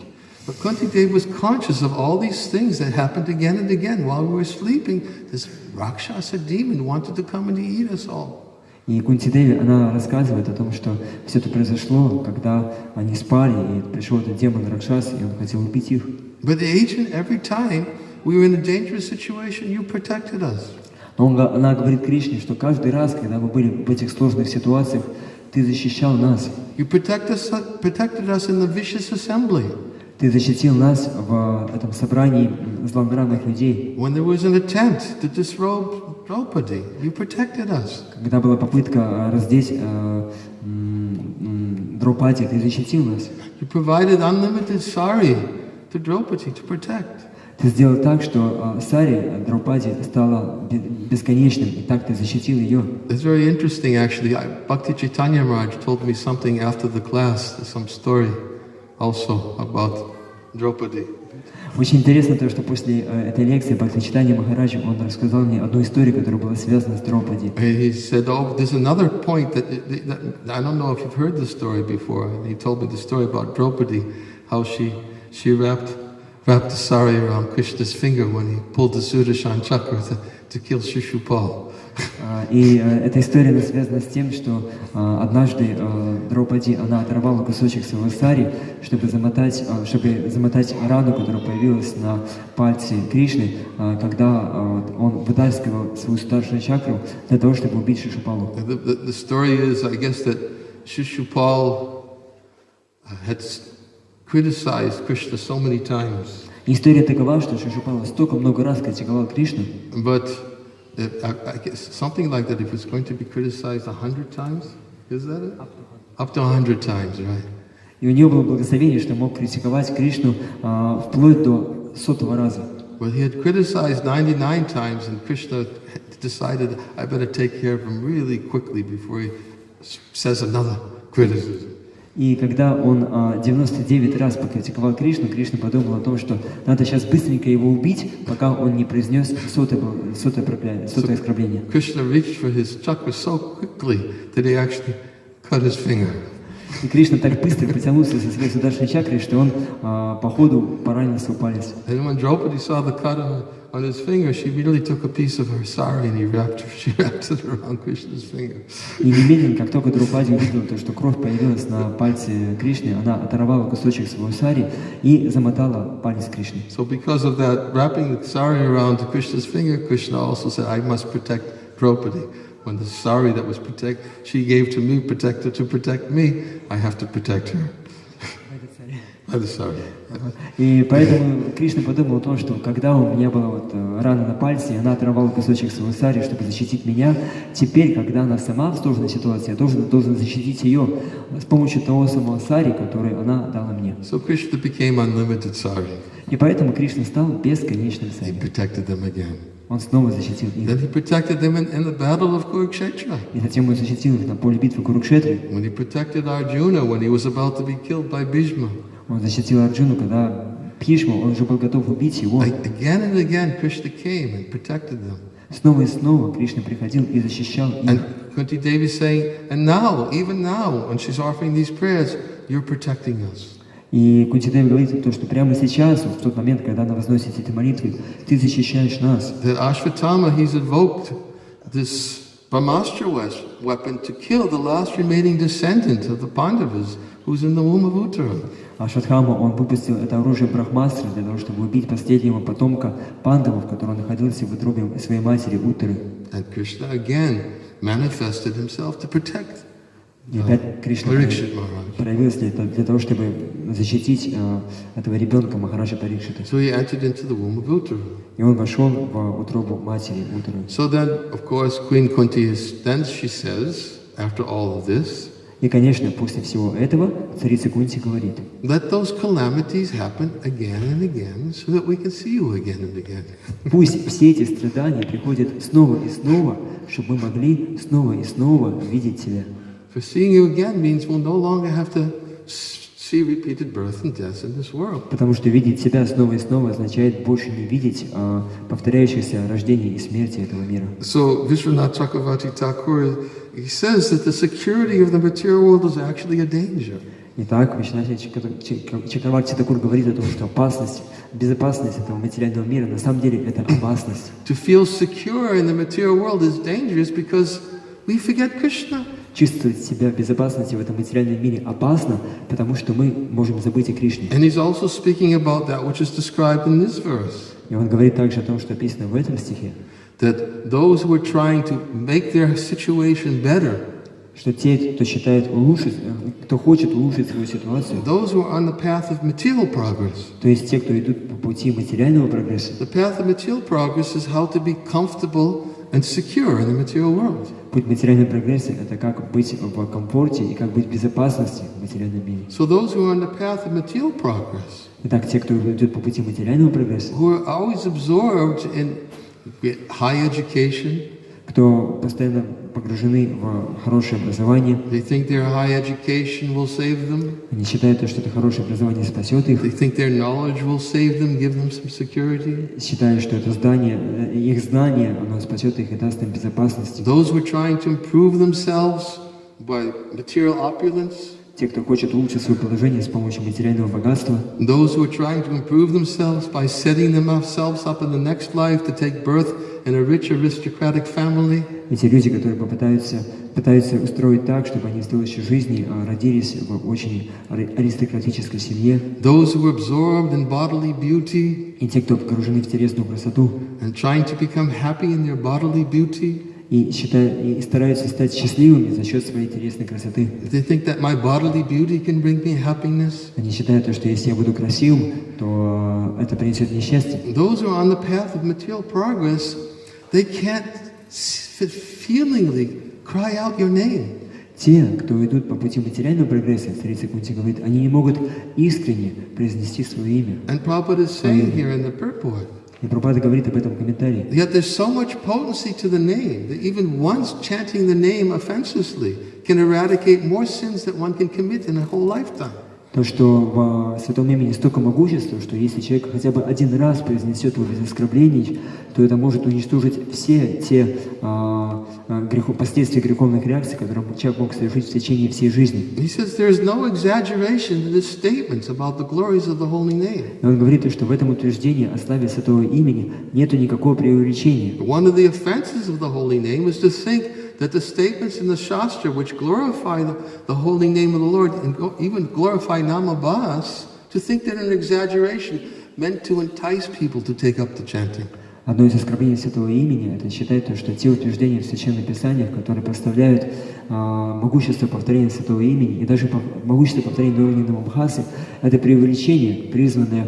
But Kunti was conscious of all these things that happened again and again while we were sleeping. This Rakshasa demon wanted to come and eat us all. И Кунти Деви, она рассказывает о том, что все это произошло, когда они спали, и пришел этот демон Ракшас, и он хотел убить их. But each and every time we were in a dangerous situation, you protected us. Но она говорит Кришне, что каждый раз, когда мы были в этих сложных ситуациях, ты защищал нас. You protected us in the vicious assembly. Ты защитил нас в этом собрании злонравных людей. When there was an attempt to disrobe Draupadi, you protected us. Когда была попытка раздеть Драупади, ты защитил нас. You provided unlimited sari to Draupadi to protect. Ты сделал так, что сари Драупади стала бесконечным, и так ты защитил ее. It's very interesting, actually. Bhakti Chaitanya Maharaj told me something after the class, some story also about Draupadi. Очень интересно то, что после этой лекции Бхактивиданты Махараджа он рассказал мне одну историю, которая была связана с Драупади. He said, "Oh, there's another point that I don't know if you've heard this story before." And he told me the story about Draupadi, how she wrapped the sari around Krishna's finger when he pulled the Sudarshan chakra to kill Shishupal. И эта история связана с тем, что однажды Драупади, она оторвала кусочек своего сари, чтобы замотать рану, которая появилась на пальце Кришны, когда он вытаскивал свою старшую чакру для того, чтобы убить Шишупалу. The story is, I guess, that Shishupal had criticized Krishna so many times. История такова, что Шишупала столько много раз критиковал Кришну. But I guess something like that, if it's going to be criticized 100 times, is that it? Up to 100 times, right? И у него было благословение, что мог критиковать Кришну вплоть до 100-го раза. But he had criticized 99 times, and Krishna decided, I better take care of him really quickly before he says another criticism. И когда он 99 раз покритиковал Кришну, Кришна подумал о том, что надо сейчас быстренько его убить, пока он не произнес сотое оскорбление. Krishna reached for his chakra so quickly that he actually cut his finger. И Кришна так быстро потянулся со своей сударшной чакрой, что он по ходу поранил свой палец. And when Draupadi saw the cut on his finger, she immediately took a piece of her sari and she wrapped it around Krishna's finger. И немедленно, как только Драупади увидела то, что кровь появилась на пальце Кришны, она оторвала кусочек своего сари и замотала палец Кришны. So because of that, wrapping the sari around Krishna's finger, Krishna also said, I must protect Draupadi. When the sari that was she gave to me, protected to protect me, I have to protect her. By the sari. И поэтому Кришна подумал о том, что когда у меня была вот рана на пальце, и она оторвала кусочек своего сари, чтобы защитить меня, теперь, когда она сама в сложной ситуации, я должен защитить ее с помощью того самого сари, который она дала мне. So Krishna became unlimited sari. И поэтому Кришна стал бесконечным сари. He protected them again. Он снова защитил их. Then he protected them in the battle of Kurukshetra. И затем он защитил их на поле битвы Курукшетры. When he protected Arjuna when he was about to be killed by Bhishma. Он защитил Арджуну, когда Бхишма, он уже был готов убить его. Again and again, Krishna came and protected them. Снова и снова Кришна приходил и защищал их. And Kunti Devi is saying, and now, even now, when she's offering these prayers, you're protecting us. И Кунти Деви говорит то, что прямо сейчас, в тот момент, когда она возносит эти молитвы, ты защищаешь нас. That Ashvatthama, he's invoked this Brahmastra weapon to kill the last remaining descendant of the Pandavas, who's in the womb of Uttara. А Шатхама, он выпустил это оружие Брахмастры для того, чтобы убить последнего потомка пандавов, который находился в утробе своей матери Уттары. And Krishna again manifested himself to protect. И опять Кришна проявился для того, чтобы защитить этого ребенка Махараджа Парикшита. So he entered into the womb of Uttara. И он вошел в утробу матери Уттары. So then, of course, Queen Kunti she says, after all of this, и, конечно, после всего этого царица Кунти говорит: let those calamities happen again and again, so that we can see you again and again. Пусть все эти страдания приходят снова и снова, чтобы мы могли снова и снова видеть тебя. For seeing you again means we'll no longer have to see repeated birth and death in this world. Потому что видеть себя снова и снова означает больше не видеть повторяющихся рождений и смерти этого мира. So Vishwanath Chakravarti Thakur, he says that the security of the material world is actually a danger. Итак, Вишванат Чакраварти Тхакур говорит о том, что безопасность этого материального мира на самом деле это опасность. To feel secure in the material world is dangerous because we forget Krishna. Чувствовать себя в безопасности в этом материальном мире опасно, потому что мы можем забыть о Кришне. And he's also speaking about that which is described in this verse. И он говорит также о том, что описано в этом стихе. That those who are trying to make their situation better, что те, кто считает улучшить, кто хочет улучшить свою ситуацию, those who are on the path of material progress, то есть те, кто идут по пути материального прогресса, the path of material progress is how to be comfortable and secure in the material world. Путь материального прогресса – это как быть в комфорте и как быть в безопасности в материальном мире. So those who are on the path of material progress, итак, те, кто идет по пути материального прогресса, who are always absorbed in high education, кто постоянно погружены в хорошее образование, they think their high education will save them. Они считают, что это хорошее образование спасет их. They think their knowledge will save them, give them some security. Считают, что это их знание, оно спасет их и даст им безопасность. Those who are trying to improve themselves by material opulence. Те, кто хочет улучшить свое положение с помощью материального богатства. Those who are trying to improve themselves by setting themselves up in the next life to take birth in a rich aristocratic family. Эти люди, которые пытаются устроить так, чтобы они в следующей жизни родились в очень аристократической семье. Those who are absorbed in bodily beauty. И те, кто погружены в телесную красоту. And trying to become happy in their bodily beauty. И стараются стать счастливыми за счет своей телесной красоты. They think that my bodily beauty can bring me happiness. Они считают, что если я буду красивым, то это принесет мне счастье. Those who are on the path of material progress, they can't feelingly cry out your name. Те, кто идут по пути материального прогресса, царица Кунти говорит, они не могут искренне произнести свое имя. And Prabhupada is saying here in the purport. И Прабхупада говорит об этом в комментарии. Yet there's so much potency to the name that even once chanting the name offensively can eradicate more sins that one can commit in a whole lifetime. То, что в святом имени столько могущества, что если человек хотя бы один раз произнесет его без оскорблений, то это может уничтожить все те последствия греховных реакций, которые человек мог совершить в течение всей жизни. И он говорит, что в этом утверждении о славе святого имени нету никакого преувеличения. That the statements in the Shastra which glorify the holy name of the Lord and even glorify Namabhas, to think that an exaggeration meant to entice people to take up the chanting. Одно из оскорблений святого имени – это считать, что те утверждения в Священных Писаниях, которые прославляют могущество повторения святого имени и даже могущество повторения на уровне Намабхасы, это преувеличение, призванное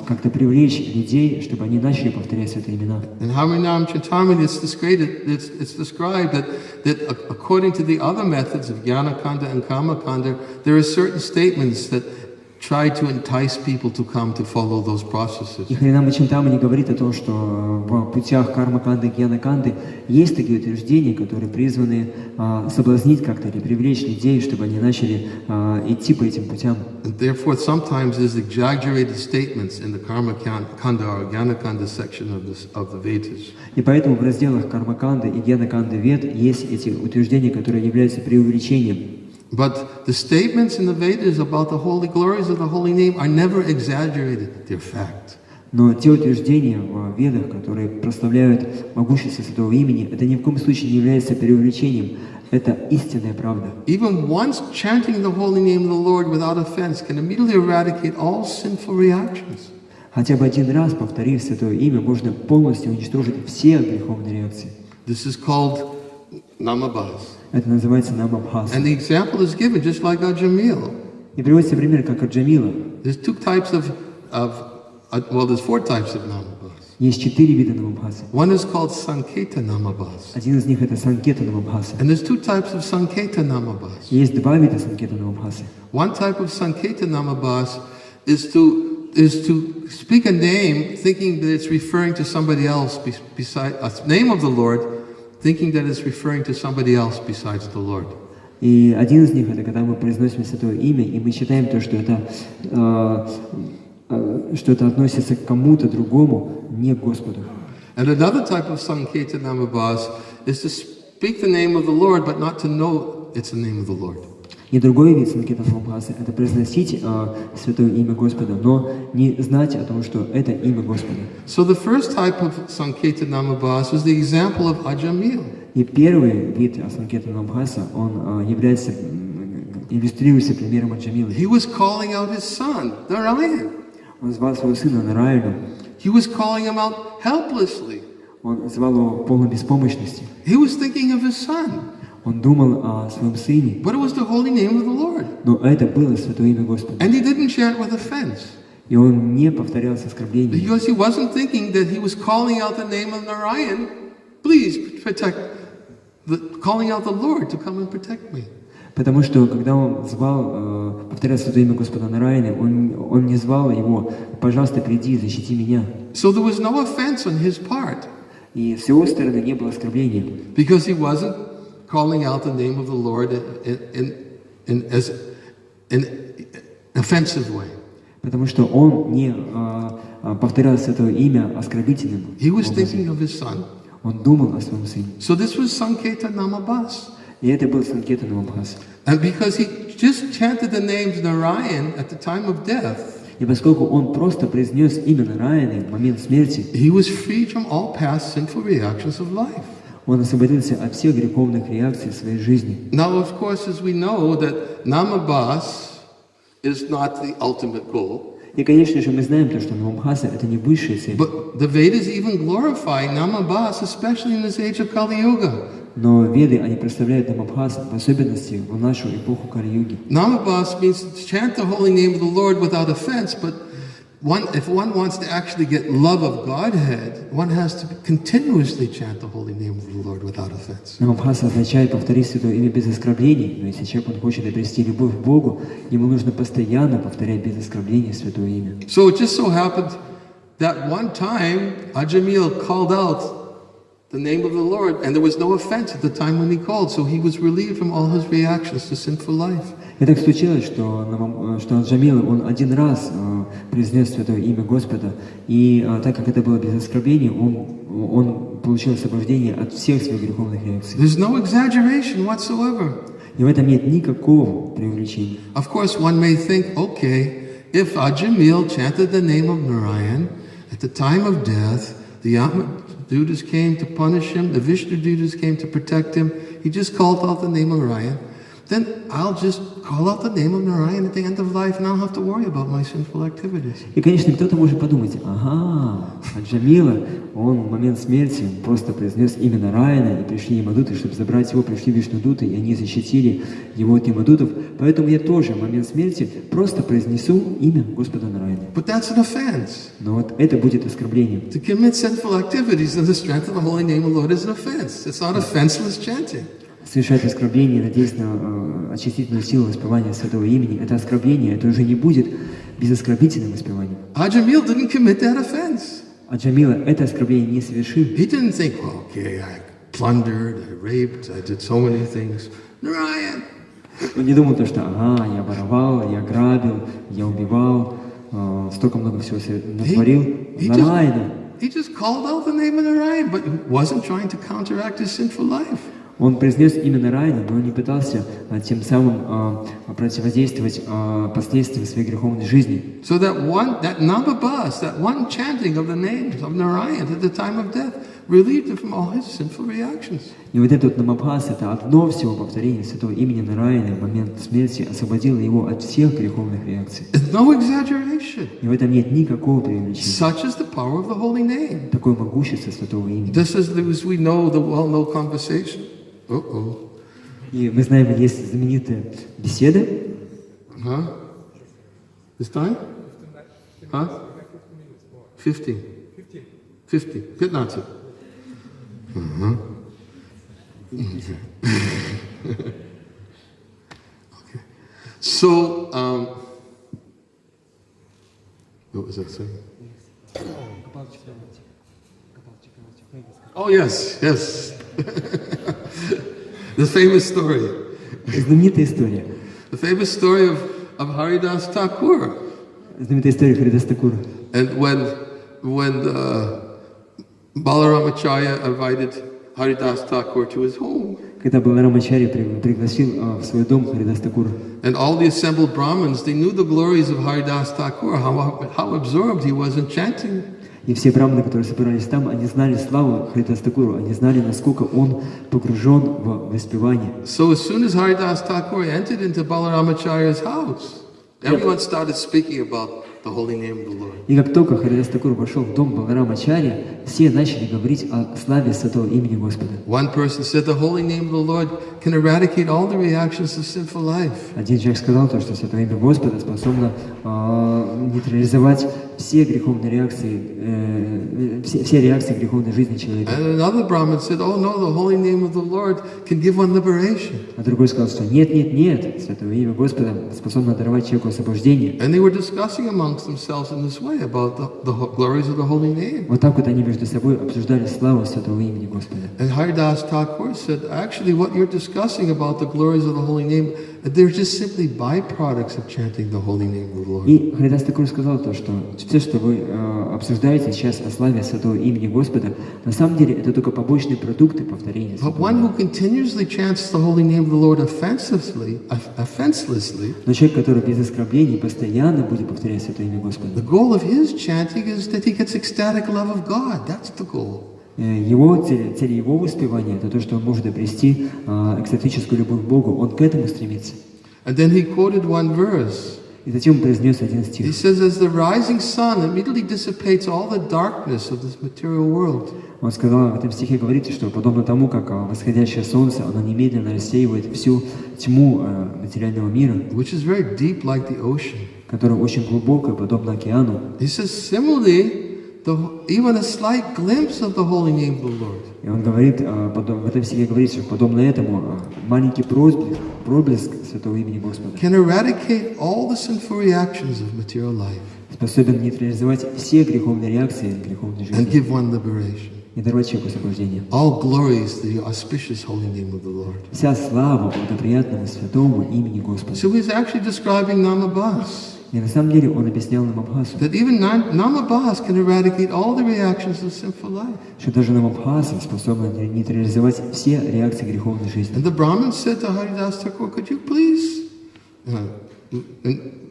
как-то привлечь людей, чтобы они начали повторять святые имена. In Harinam Chintamani it's described that according to the other methods of Jnana-kanda and Kama-kanda, there are certain statements that try to entice people to come to follow those processes. И Харинама Чинтамани говорит о том, что в путях карма-канды и гьяна-канды есть такие утверждения, которые призваны соблазнить как-то или привлечь людей, чтобы они начали идти по этим путям. And therefore, sometimes there's exaggerated statements in the karma-kanda or jnana-kanda section of the Vedas. И поэтому в разделах карма-канды и гьяна-канды Вед есть эти утверждения, которые являются преувеличением. But the statements in the Vedas about the holy glories of the holy name are never exaggerated. They're fact. Но те утверждения в Ведах, которые прославляют могущество святого имени, это ни в коем случае не является преувеличением. Это истинная правда. Even once chanting the holy name of the Lord without offense can immediately eradicate all sinful reactions. Хотя бы один раз, повторив святое имя, можно полностью уничтожить все греховные реакции. This is called Namabhas. Это называется Намабхаса. And the example is given just like Ajamil. И приводится пример, как Аджамила. There's two types there's four types of Namabhas. Есть 4 вида Намабхасы. One is called Sanketa Namabhas. Один из них это Санкета Намабхаса. And there's two types of Sanketa Namabhas. Есть 2 вида Санкета Намабхасы. One type of Sanketa Namabhas is to speak a name thinking that it's referring to somebody else beside a name of the Lord, thinking that it's referring to somebody else besides the Lord. И один из них это когда мы произносим святое имя, и мы считаем то, что это относится к кому-то другому, не к Господу. And another type of Sanketa Namabhas is to speak the name of the Lord, but not to know it's the name of the Lord. И другой вид Санкета Намабхасы это произносить святое имя Господа, но не знать о том, что это имя Господа. So the first type of Sanketa Namabhas was the example of Ajamil. И первый вид Санкета Намабхаса, он является, иллюстрируется примером Аджамилы. He was calling out his son, Narayan. Он звал своего сына Нараяну. He was calling him out helplessly. Он звал его в полной беспомощности. He was thinking of his son. Он думал о своем сыне. But it was the holy name of the Lord. Но это было святое имя Господа. And he didn't chant with offense. И он не повторял с оскорблением. Because he wasn't thinking that he was calling out the name of Narayan, please protect, calling out the Lord to come and protect me. Потому что, когда он звал, повторял святое имя Господа Нараяны, он не звал его, пожалуйста, приди, защити меня. So there was no offense on his part. И с его стороны не было оскорбления. Because he wasn't calling out the name of the Lord in an offensive way. Потому что он не повторял святое имя оскорбительным. He was thinking of his son. Он думал о своем сыне. So this was Sanketa Namabhas. И это был Санкета Намабхаса. And because he just chanted the names Narayan at the time of death, и поскольку он просто произнес имя Нараяны в момент смерти, he was free from all past sinful reactions of life. Он освободился от всех греховных реакций в своей жизни. Now, of course, as we know that Namabhas is not the ultimate goal. И, конечно же, мы знаем то, что Намабхаса это не высшая цель. But the Vedas even glorify Namabhas, especially in this age of Kali Yuga. Но Веды, они представляют Намабхаса, в особенности в нашу эпоху Кали-юги. Namabhas means to chant the holy name of the Lord without offense, but if one wants to actually get love of Godhead, one has to continuously chant the holy name of the Lord without offense. Намабхаса означает повторить святое имя без оскорблений, но если человек хочет обрести любовь к Богу, ему нужно постоянно повторять без оскорблений святое имя. So it just so happened that one time Ajamil called out the name of the Lord, and there was no offense at the time when he called, so he was relieved from all his reactions to sinful life. И так случилось, что Аджамил, он один раз произнес святое имя Господа, и так как это было без оскорблений, он получил освобождение от всех своих греховных реакций. There's no exaggeration whatsoever. И в этом нет никакого преувеличения. Of course, one may think, okay, if Ajamil chanted the name of Narayan at the time of death, the Dutas came to punish him, the Vishnu Dutas came to protect him, he just called out the name of Narayan, then I'll just call out the name of Narayan at the end of life and I don't have to worry about my sinful activities. И, конечно, кто-то может подумать, Аджамила, он в момент смерти просто произнес имя Нараяна, и пришли Ямадуты, чтобы забрать его, пришли Вишнудуты, и они защитили его от Ямадутов, поэтому я тоже в момент смерти просто произнесу имя Господа Нараяна. But that's an offense. Но вот это будет оскорблением. To commit sinful activities in the strength of the holy name of the Lord is an offense. It's not offenseless chanting. Совершать оскорбление, надеясь на очистительную силу воспевания святого имени, это оскорбление, это уже не будет безоскорбительным воспеванием. Ajamil didn't commit that offense. Аджамила это оскорбление не совершил. He didn't think, well, okay, I plundered, I raped, I did so many things. Narayan. Он не думал, что я воровал, я грабил, я убивал, столько много всего натворил. Нараяна. He just called out the name of Narayan, but wasn't trying to counteract his sinful life. Он произнес имя Нараяна, но он не пытался тем самым противодействовать последствиям своей греховной жизни. So that Nababas, that one chanting of the names of Narayan at the time of death, relieved him from all his sinful reactions. И вот этот Намабхас, это одно всего повторение святого имени Нараяна в момент смерти освободило его от всех греховных реакций. No exaggeration. И в этом нет никакого преувеличения. Such is the power of the holy name. Такое могущество святого имени. Just as we know the well-known conversation. И мы знаем, есть знаменитая беседа. This time? 15. 15. Okay. So, what was I saying? Oh, yes. The famous story. Знаменитая история. The famous story of Haridas Thakur. Знаменитая история Харидас Такура. And when Balaramacharya invited Haridas Thakur to his home. Когда Баларамачарья пригласил в свой дом Харидас Такура. And all the assembled Brahmins, they knew the glories of Haridas Thakur, how absorbed he was in chanting. И все браманы, которые собирались там, они знали славу Харидас Такуру, они знали, насколько он погружен в воспевание. So as soon as Haridas Thakur entered into Balaramacharya's house, everyone started speaking about the holy name of the Lord. И как только Харидас Такур вошел в дом Баларамачарья, все начали говорить о славе святого имени Господа. One person said the holy name of the Lord can eradicate all the reactions of sinful life. Один человек сказал то, что святое имя Господа способно нейтрализовать все греховные реакции, все реакции греховной жизни человека. And another Brahmin said, oh no, the holy name of the Lord can give one liberation. А другой сказал, что нет, святое имя Господа способно даровать человеку освобождение. And they were discussing amongst themselves in this way about the glories of the holy name. Вот так вот они между собой обсуждали славу святого имени Господа. And Haridas Thakur said, actually what you're discussing about the glories of the holy name, they're just simply byproducts of chanting the holy name of the Lord. И Харидас Такур сказал то, что все, что вы обсуждаете сейчас о славе святого имени Господа, на самом деле это только побочные продукты повторения. But one who continuously chants the holy name of the Lord offenselessly, но человек, который без оскорблений постоянно будет повторять святое имя Господа. The goal of his chanting is that he gets ecstatic love of God. That's the goal. Цель его воспевания это то, что он может обрести экстатическую любовь к Богу. Он к этому стремится. And then he quoted one verse. И затем он произнес один стих. He says, as the rising sun immediately dissipates all the darkness of this material world. Он сказал, в этом стихе говорится, что подобно тому, как восходящее солнце, оно немедленно рассеивает всю тьму материального мира, which is very deep, like the ocean. которая очень глубокая, подобно океану. He says, similarly, even a slight glimpse of the holy name of the Lord. И он говорит, в этом стихе говорится, что подобно этому маленький проблеск святого имени Господа can eradicate all the sinful reactions of material life. способен нейтрализовать все греховные реакции греховной and жизни give one liberation. и даровать человеку освобождение. All glories to the auspicious holy name of the Lord. Вся слава благоприятному святому имени Господа. So he's actually describing Namabhas. И на самом деле он объяснял нам Абхасу, That even Namabhas can eradicate all the reactions of sinful life. что даже нам Абхаса способна нейтрализовать все реакции греховной жизни. And the Brahmin said to Haridas Thakur, could you please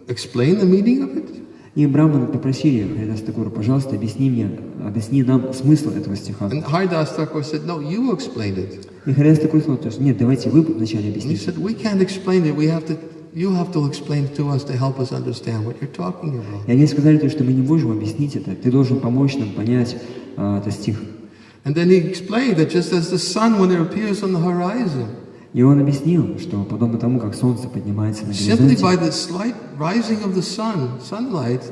explain the meaning of it? И браманы попросили Харидас Такура, пожалуйста, объясни нам смысл этого стиха. And Haridas Thakur said, no, you explain it. И Харидас Такур сказал, что нет, давайте вы вначале And he объясните. said, we can't explain it. You have to explain it to us to help us understand what you're talking about. И они сказали, что мы не можем объяснить это, ты должен помочь нам понять этот стих. And then he explained that just as the sun, when it appears on the horizon, И он объяснил, что подобно тому, как солнце поднимается на simply by горизонте, the slight rising of the sunlight,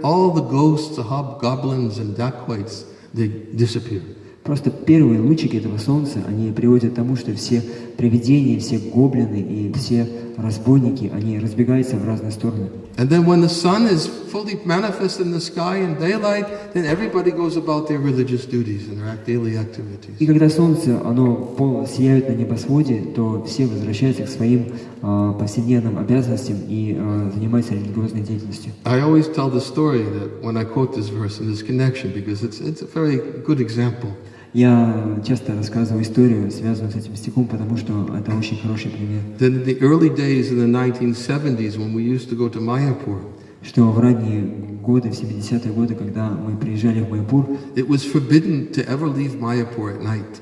all the ghosts, the hobgoblins and dacoits, they disappear. просто первые лучики этого солнца, они приводят к тому, что все привидения, все гоблины и все разбойники, они разбегаются в разные стороны. And then when the sun is fully manifest in the sky in daylight, then everybody goes about their religious duties and their daily activities. И когда солнце, оно сияет на небосводе, то все возвращаются к своим повседневным обязанностям и занимаются религиозной деятельностью. I always tell the story that when I quote this verse in this connection, because it's a very good example. Я часто рассказываю историю, связанную с этим стихом, потому что это очень хороший пример. That in the early days in the 1970s, when we used to go to Mayapur, Что в ранние годы, в 70-е годы, когда мы приезжали в Майяпур, it was forbidden to ever leave Mayapur at night.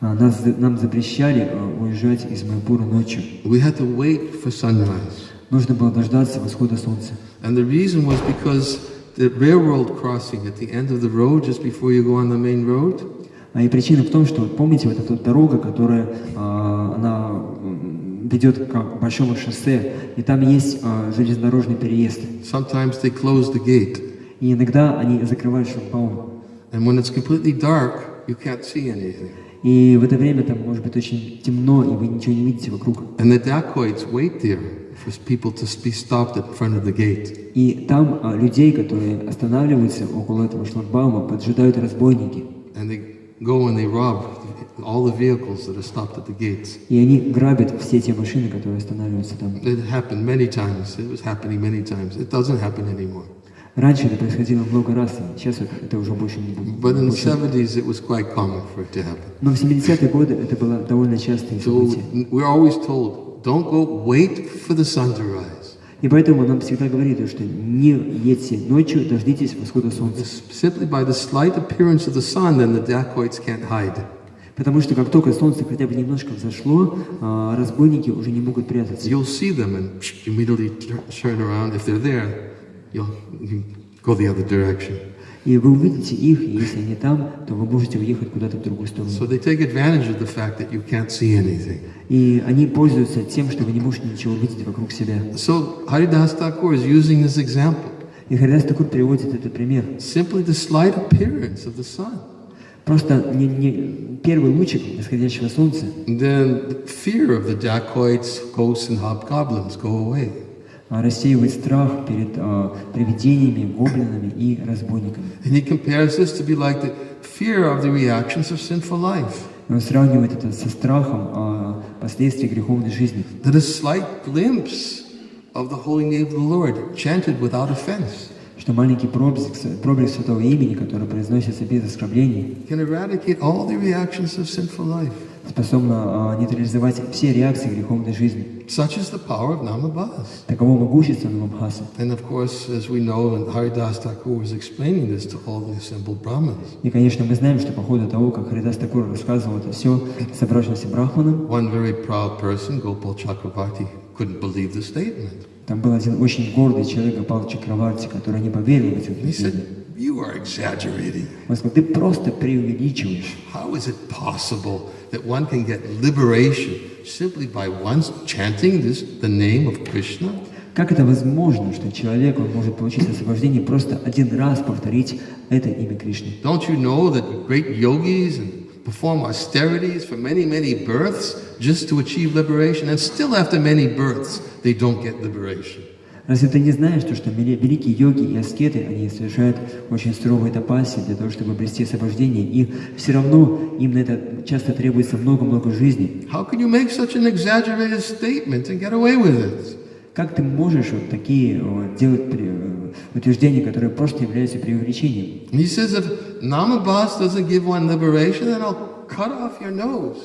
нам запрещали уезжать из Майяпура ночью. We had to wait for sunrise. Нужно было дождаться восхода солнца. And the reason was because the railroad crossing at the end of the road, just before you go on the main road, И причина в том, что, помните, вот эта дорога, которая она ведет к большому шоссе, и там есть железнодорожный переезд. sometimes they close the gate. И иногда они закрывают шлагбаум. And when it's completely dark, you can't see anything. И в это время там может быть очень темно, и вы ничего не видите вокруг. And the dacoits wait there for people to be stopped at front of the gate. И там людей, которые останавливаются около этого шлагбаума, поджидают разбойники. And they go and they rob all the vehicles that are stopped at the gates. И они грабят все те машины, которые останавливаются там. It happened many times. It was happening many times. It doesn't happen anymore. Раньше это происходило много раз, сейчас это уже больше не будет. But in the 70s, it was quite common for it to happen. Но в 70-е годы это было довольно частое So событие. we're always told, don't go wait for the sun to rise. И поэтому нам всегда говорит, что не едьте ночью, дождитесь восхода солнца. Simply by the slight appearance of the sun, then the dacoits can't hide. Потому что как только солнце хотя бы немножко взошло, разбойники уже не могут прятаться. You'll see them and immediately turn around. If they're there, you go the other direction. И вы увидите их, и если они там, то вы можете уехать куда-то в другую сторону. So they take advantage of the fact that you can't see anything. И они пользуются тем, что вы не можете ничего увидеть вокруг себя. So Haridas Thakur is using this example. И Харидас Такур приводит этот пример. Simply the slight appearance of the sun. Просто не первый лучик восходящего солнца. Then the fear of the dacoits, ghosts and hobgoblins go away. Рассеивает страх перед привидениями, гоблинами и разбойниками. And he compares this to be like the fear of the reactions of sinful life. И он сравнивает это со страхом последствий греховной жизни. That a slight glimpse of the holy name of the Lord, chanted without offense, Что маленький проблеск святого имени, который произносится без оскорблений, can eradicate all the reactions of sinful life. способно нейтрализовать все реакции греховной жизни. Such is the power of Namabhas. Таково могущество Намабхаса. And of course, as we know, and Haridas Thakur was explaining this to all the assembled Brahmins. И, конечно, мы знаем, что по ходу того, как Харидас Такур рассказывал это все собравшимся брахманам, One very proud person, Gopal Chakravarti, couldn't believe the statement. там был один очень гордый человек, Гопал Чакраварти, который не поверил в эти He said, утверждения. you are exaggerating. Он сказал, ты просто преувеличиваешь. How is it possible that one can get liberation simply by once chanting the name of Krishna? Как это возможно, что человек он может получить освобождение просто один раз повторить это имя Кришны? Don't you know that great yogis perform austerities for many, many births just to achieve liberation, and still after many births, they don't get liberation? Разве ты не знаешь, что великие йоги и аскеты, они совершают очень суровые тапаси для того, чтобы обрести освобождение, и все равно им на это часто требуется много-много жизней. How can you make such an exaggerated statement and get away with it? Как ты можешь вот такие делать утверждения, которые просто являются преувеличением? And he says, if Namabhas doesn't give one liberation, then I'll cut off your nose.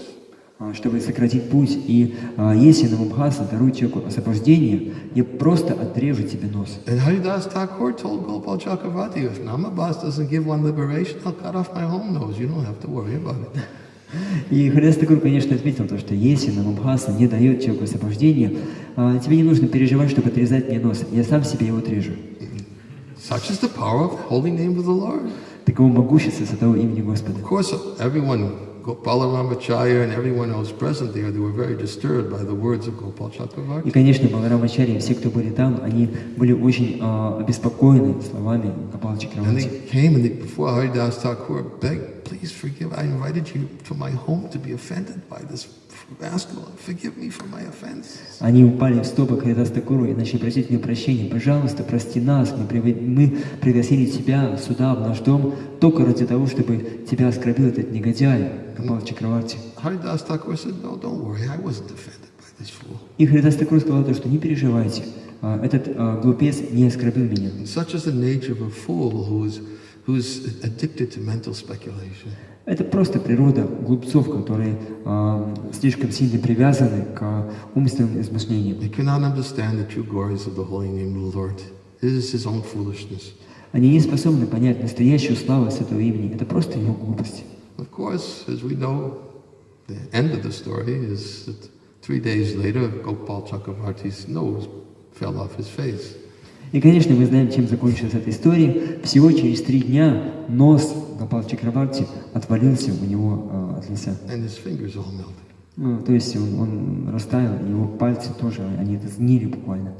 Чтобы сократить путь. И если Намабхаса дарует человеку освобождение, я просто отрежу тебе нос. And Haridas Thakur told Gopal Chakravarti, if Namabhas doesn't give one liberation, I'll cut off my own nose. You don't have to worry about it. И Харидас Такур, конечно, отметил то, что если Намабхаса не дает человеку освобождение, тебе не нужно переживать, чтобы отрезать мне нос. Я сам себе его отрежу. Such is the power of the holy name of the Lord. Таково могущество святого имени Господа. Of course, everyone, Balaramacharya and everyone else present there, they were very disturbed by the words of Gopal Chakravarti. И, конечно, Баларамачарья, все, кто были там, они были очень обеспокоены словами Гопала Чакраварти. And they came and before Haridas Thakur begged, please forgive, I invited you to my home to be offended by this rascal. Forgive me for my offense. Они упали в стопы к Харидас Такуру и начали просить у него прощения. Пожалуйста, прости нас, мы пригласили тебя сюда, в наш дом, только ради того, чтобы тебя оскорбил этот негодяй, Гопал Чакраварти. Haridas Thakur said, no, don't worry, I wasn't offended by this fool. И Харидас Такур сказал то, что не переживайте, этот глупец не оскорбил меня. Such is the nature of a fool who's addicted to mental speculation. Это просто природа глупцов, которые слишком сильно привязаны к умственным измышлениям. They cannot understand the true glories of the holy name of the Lord. This is his own foolishness. Они не способны понять настоящую славу святого имени. Это просто его глупость. Of course, as we know, the end of the story is that 3 days later, Gopal Chakravarti's nose fell off his face. И, конечно, мы знаем, чем закончилась эта история. Всего через 3 дня нос Гопал Чакраварти отвалился у него от лица. And his fingers all melted. То есть он растаял, его пальцы тоже, они это сгнили буквально.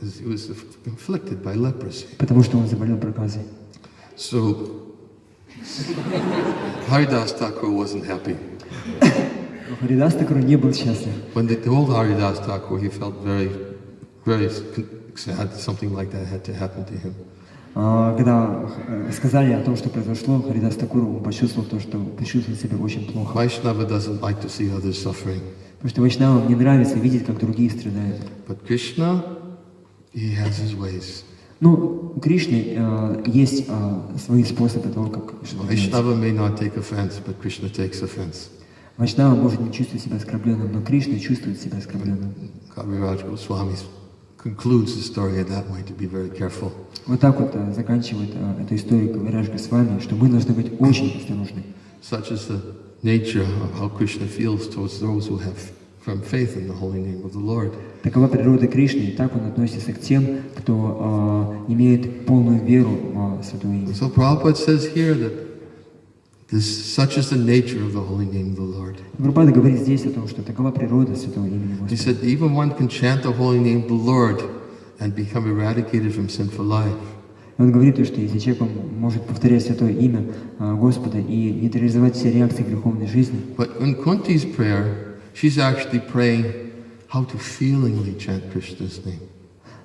He was afflicted by leprosy. Потому что он заболел проказой. So, Haridas Thakur wasn't happy. Харидас Такур не был счастлив. When they told Haridas Thakur, he felt very, very sad. Something like that had to happen to him. Когда сказали о том, что произошло, Харидас Такуру, он почувствовал то, что почувствовал себя очень плохо. Vaishnava doesn't like to see others suffering. Потому что вайшнавам не нравится видеть, как другие страдают. But Krishna, he has his ways. Ну, у Кришны есть свои способы того, как что делать. Vaishnava may not take offense, but Krishna takes offense. Вайшнава может не чувствовать себя оскорбленным, но Кришна чувствует себя оскорбленным. Кавирaj Goswami concludes the story in that way, to be very careful. Вот так вот заканчивает эту историю Кавирадж Госвами, что мы должны быть очень осторожны. Such is the nature of how Krishna feels towards those who have firm faith in the holy name of the Lord. Такова природа Кришны, и так он относится к тем, кто имеет полную веру в святое имя. So Prabhupada says here that such is the nature of the holy name of the Lord. Прабхупада говорит здесь о том, что такова природа святого имени He Господа. said even one can chant the holy name of the Lord and become eradicated from sinful life. Он говорит, что если человек может повторять святое имя Господа и нейтрализовать все реакции греховной жизни. But in Kunti's prayer, she's actually praying how to feelingly chant Krishna's name.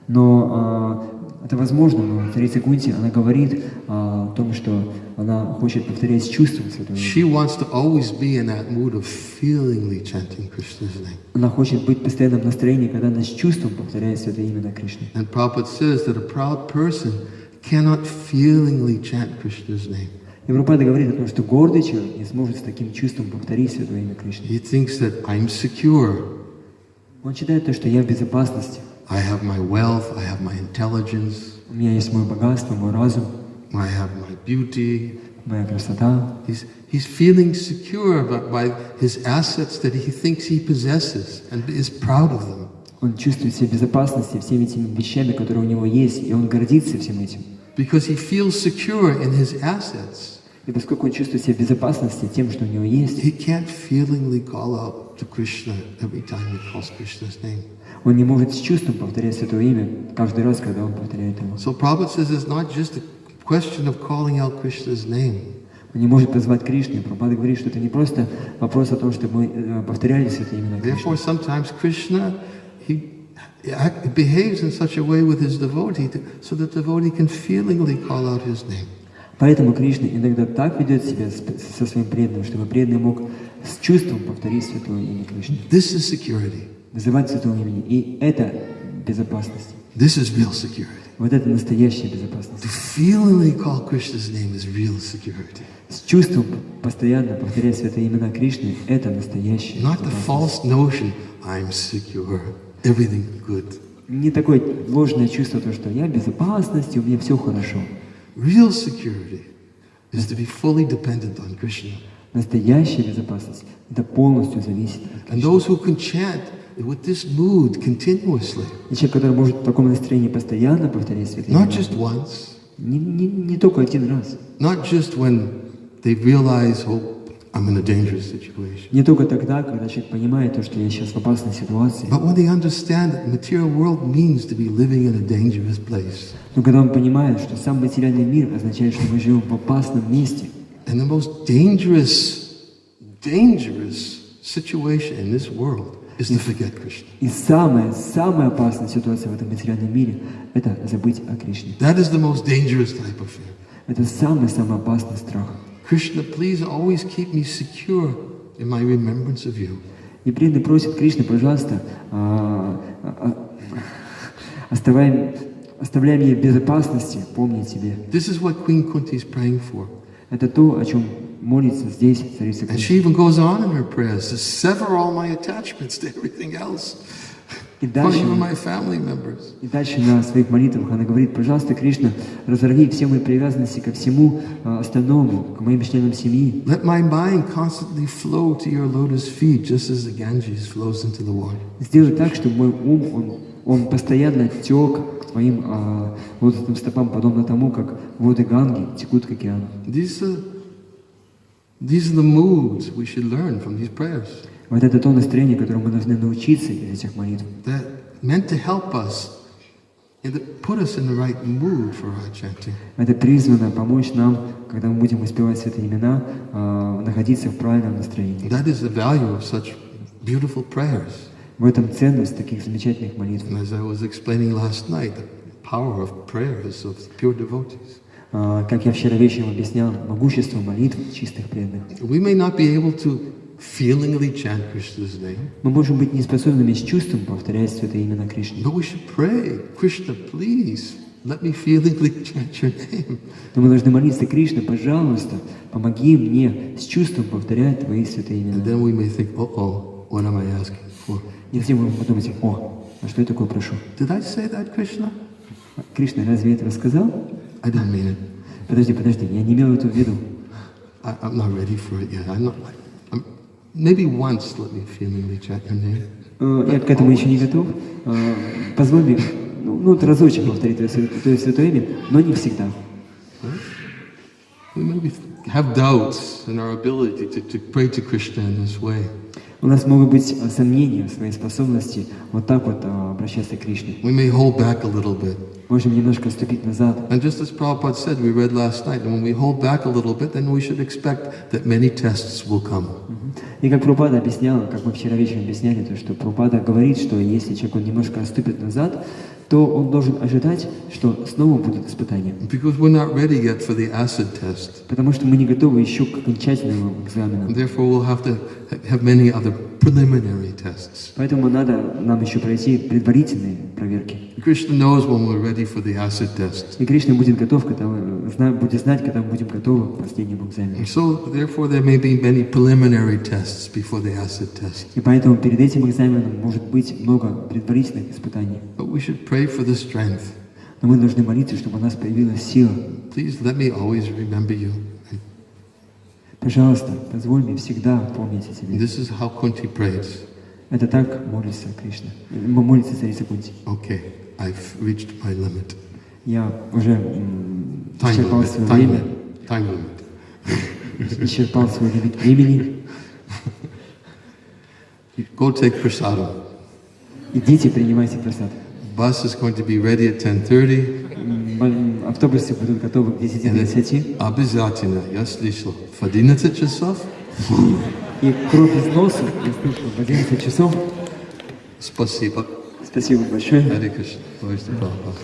Но это возможно, но царица Кунти, она говорит о том, что она хочет повторять с чувством святое имя. She wants to always be in that mood of feelingly chanting Krishna's name. Она хочет быть в постоянном настроении, когда она с чувством повторяет святое имя на Кришне. And Prabhupada says that a proud person cannot feelingly chant Krishna's name. И Прабхупада говорит о том, что гордый человек не сможет с таким чувством повторить святое имя Кришны. He thinks that I'm secure. Он считает то, что я в безопасности. I have my wealth, I have my intelligence. У меня есть мое богатство, мой разум, I have my beauty. моя красота. He's feeling secure by his assets that he thinks he possesses and is proud of them. Он чувствует себя в безопасности всеми этими вещами, которые у него есть, и он гордится всем этим. Because he feels secure in his assets. И поскольку он чувствует себя в безопасности тем, что у него есть, He can't feelingly call out to Krishna every time he calls Krishna's name. он не может с чувством повторять святое имя каждый раз, когда он повторяет его. So Prabhupada says it's not just a question of calling out Krishna's name. Он не может позвать Кришну. Прабхупада говорит, что это не просто вопрос о том, чтобы мы повторяли святое имя на Кришну. Therefore, sometimes Krishna, he it behaves in such a way with his devotee so that the devotee can feelingly call out his name. Поэтому Кришна иногда так ведет себя со своим преданным, чтобы преданный мог с чувством повторить святое имя Кришны. This is security. Называть святое имя. И это безопасность. This is real security. Вот это настоящая безопасность. To feelingly call Krishna's name is real security. С чувством постоянно повторять святые имена Кришны — это настоящая Not the false notion, I'm secure, everything good. Не такое ложное чувство, то, что я в безопасности, у меня все хорошо. Real security is to be fully dependent on Krishna. Настоящая безопасность — это полностью зависит от And Кришны. those who can chant with this mood continuously, И человек, который может в таком настроении постоянно повторять святые not имена, just once, не только один раз, not just when they realize, oh, I'm in a dangerous situation, не только тогда, когда человек понимает то, что я сейчас в опасной ситуации, but when they understand that the material world means to be living in a dangerous place. но когда он понимает, что сам материальный мир означает, что мы живем в опасном месте. And the most dangerous situation in this world is to forget Krishna. И самая опасная ситуация в этом материальном мире — это забыть о Кришне. That is the most dangerous type of fear. Это самый опасный страх. Krishna, please always keep me secure in my remembrance of you. И преданный просит Кришны, пожалуйста, оставляй меня в безопасности, помни о тебе. This is what Queen Kunti is praying for. Это то, о чем молится здесь царица And she Кунти. even goes on in her prayers to sever all my attachments to everything else, И дальше, even my family members. на своих молитвах она говорит: пожалуйста, Кришна, разорви все мои привязанности ко всему остальному, к моим членам семьи. Let my mind constantly flow to your lotus feet, just as the Ganges flows into the water. Сделай так, чтобы мой ум, он постоянно тек к твоим лотосным стопам, подобно тому, как воды Ганги текут к океану. These are the moods we should learn from these prayers. Вот это то настроение, которому мы должны научиться из этих молитв. That meant to help us, and that put us in the right mood for our chanting. Это призвано помочь нам, когда мы будем воспевать святые имена, находиться в правильном настроении. That is the value of such beautiful prayers. В этом ценность таких замечательных молитв. And as I was explaining last night, the power of prayers of pure devotees. Как я вчера вечером объяснял, могущество молитв чистых преданных. We may not be able to feelingly chant Krishna's name, Мы можем быть неспособными с чувством повторять святые имена Кришны. but we should pray, Krishna, please, let me feelingly chant your name. Но мы должны молиться: Кришна, пожалуйста, помоги мне с чувством повторять твои святые And имена. then we may think, what am I asking for? И затем мы подумаем: а что я такое прошу? Did I say that, Krishna? Кришна, разве я это рассказал? I didn't mean it. Подожди, я не имел это в виду. I'm not ready for it yet. Maybe once let me feelingly chant your name. Я к этому еще не готов. Позволь мне, разочек повторить твое святое имя, но не всегда. We maybe have doubts in our ability to pray to Krishna in this way. У нас могут быть сомнения в своей способности вот так вот обращаться к Кришне. We may hold back a little bit. Можем немножко отступить назад. And just as Prabhupada said, we read last night, and when we hold back a little bit, then we should expect that many tests will come. И как Прабхупада объяснял, как мы вчера вечером объясняли, то, что Прабхупада говорит, что если человек он немножко отступит назад, то он должен ожидать, что снова будут испытания. Because we're not ready yet for the acid test. Потому что мы не готовы еще к окончательному экзамену. And therefore we'll have to have many other preliminary tests. Поэтому надо нам еще пройти предварительные проверки. Krishna knows when we're ready for the acid test. И Кришна будет готов, будет знать, когда мы будем готовы к последнему экзамену. And so therefore there may be many preliminary tests before the acid test. И поэтому перед этим экзаменом может быть много предварительных испытаний. But we should pray for the strength. Но мы должны молиться, чтобы у нас появилась сила. Please let me always remember you. Пожалуйста, позволь мне всегда помнить о тебе. This is how Kunti prays. Это так молится Кришна. Молится царица Кунти. Okay, I've reached my limit. Я уже Time исчерпал limit. свое Time время, limit. Time limit. исчерпал свой лимит времени. Go take prasadam. Идите, принимайте просад. Bus is going to be ready at 10:30. Автобусы будут готовы к 10:30. Обязательно, я слышал, в 11 часов. И кровь из носа, я слышал, в 11 часов. Спасибо. Спасибо большое. Hare Krishna. Glories to Prabhupada.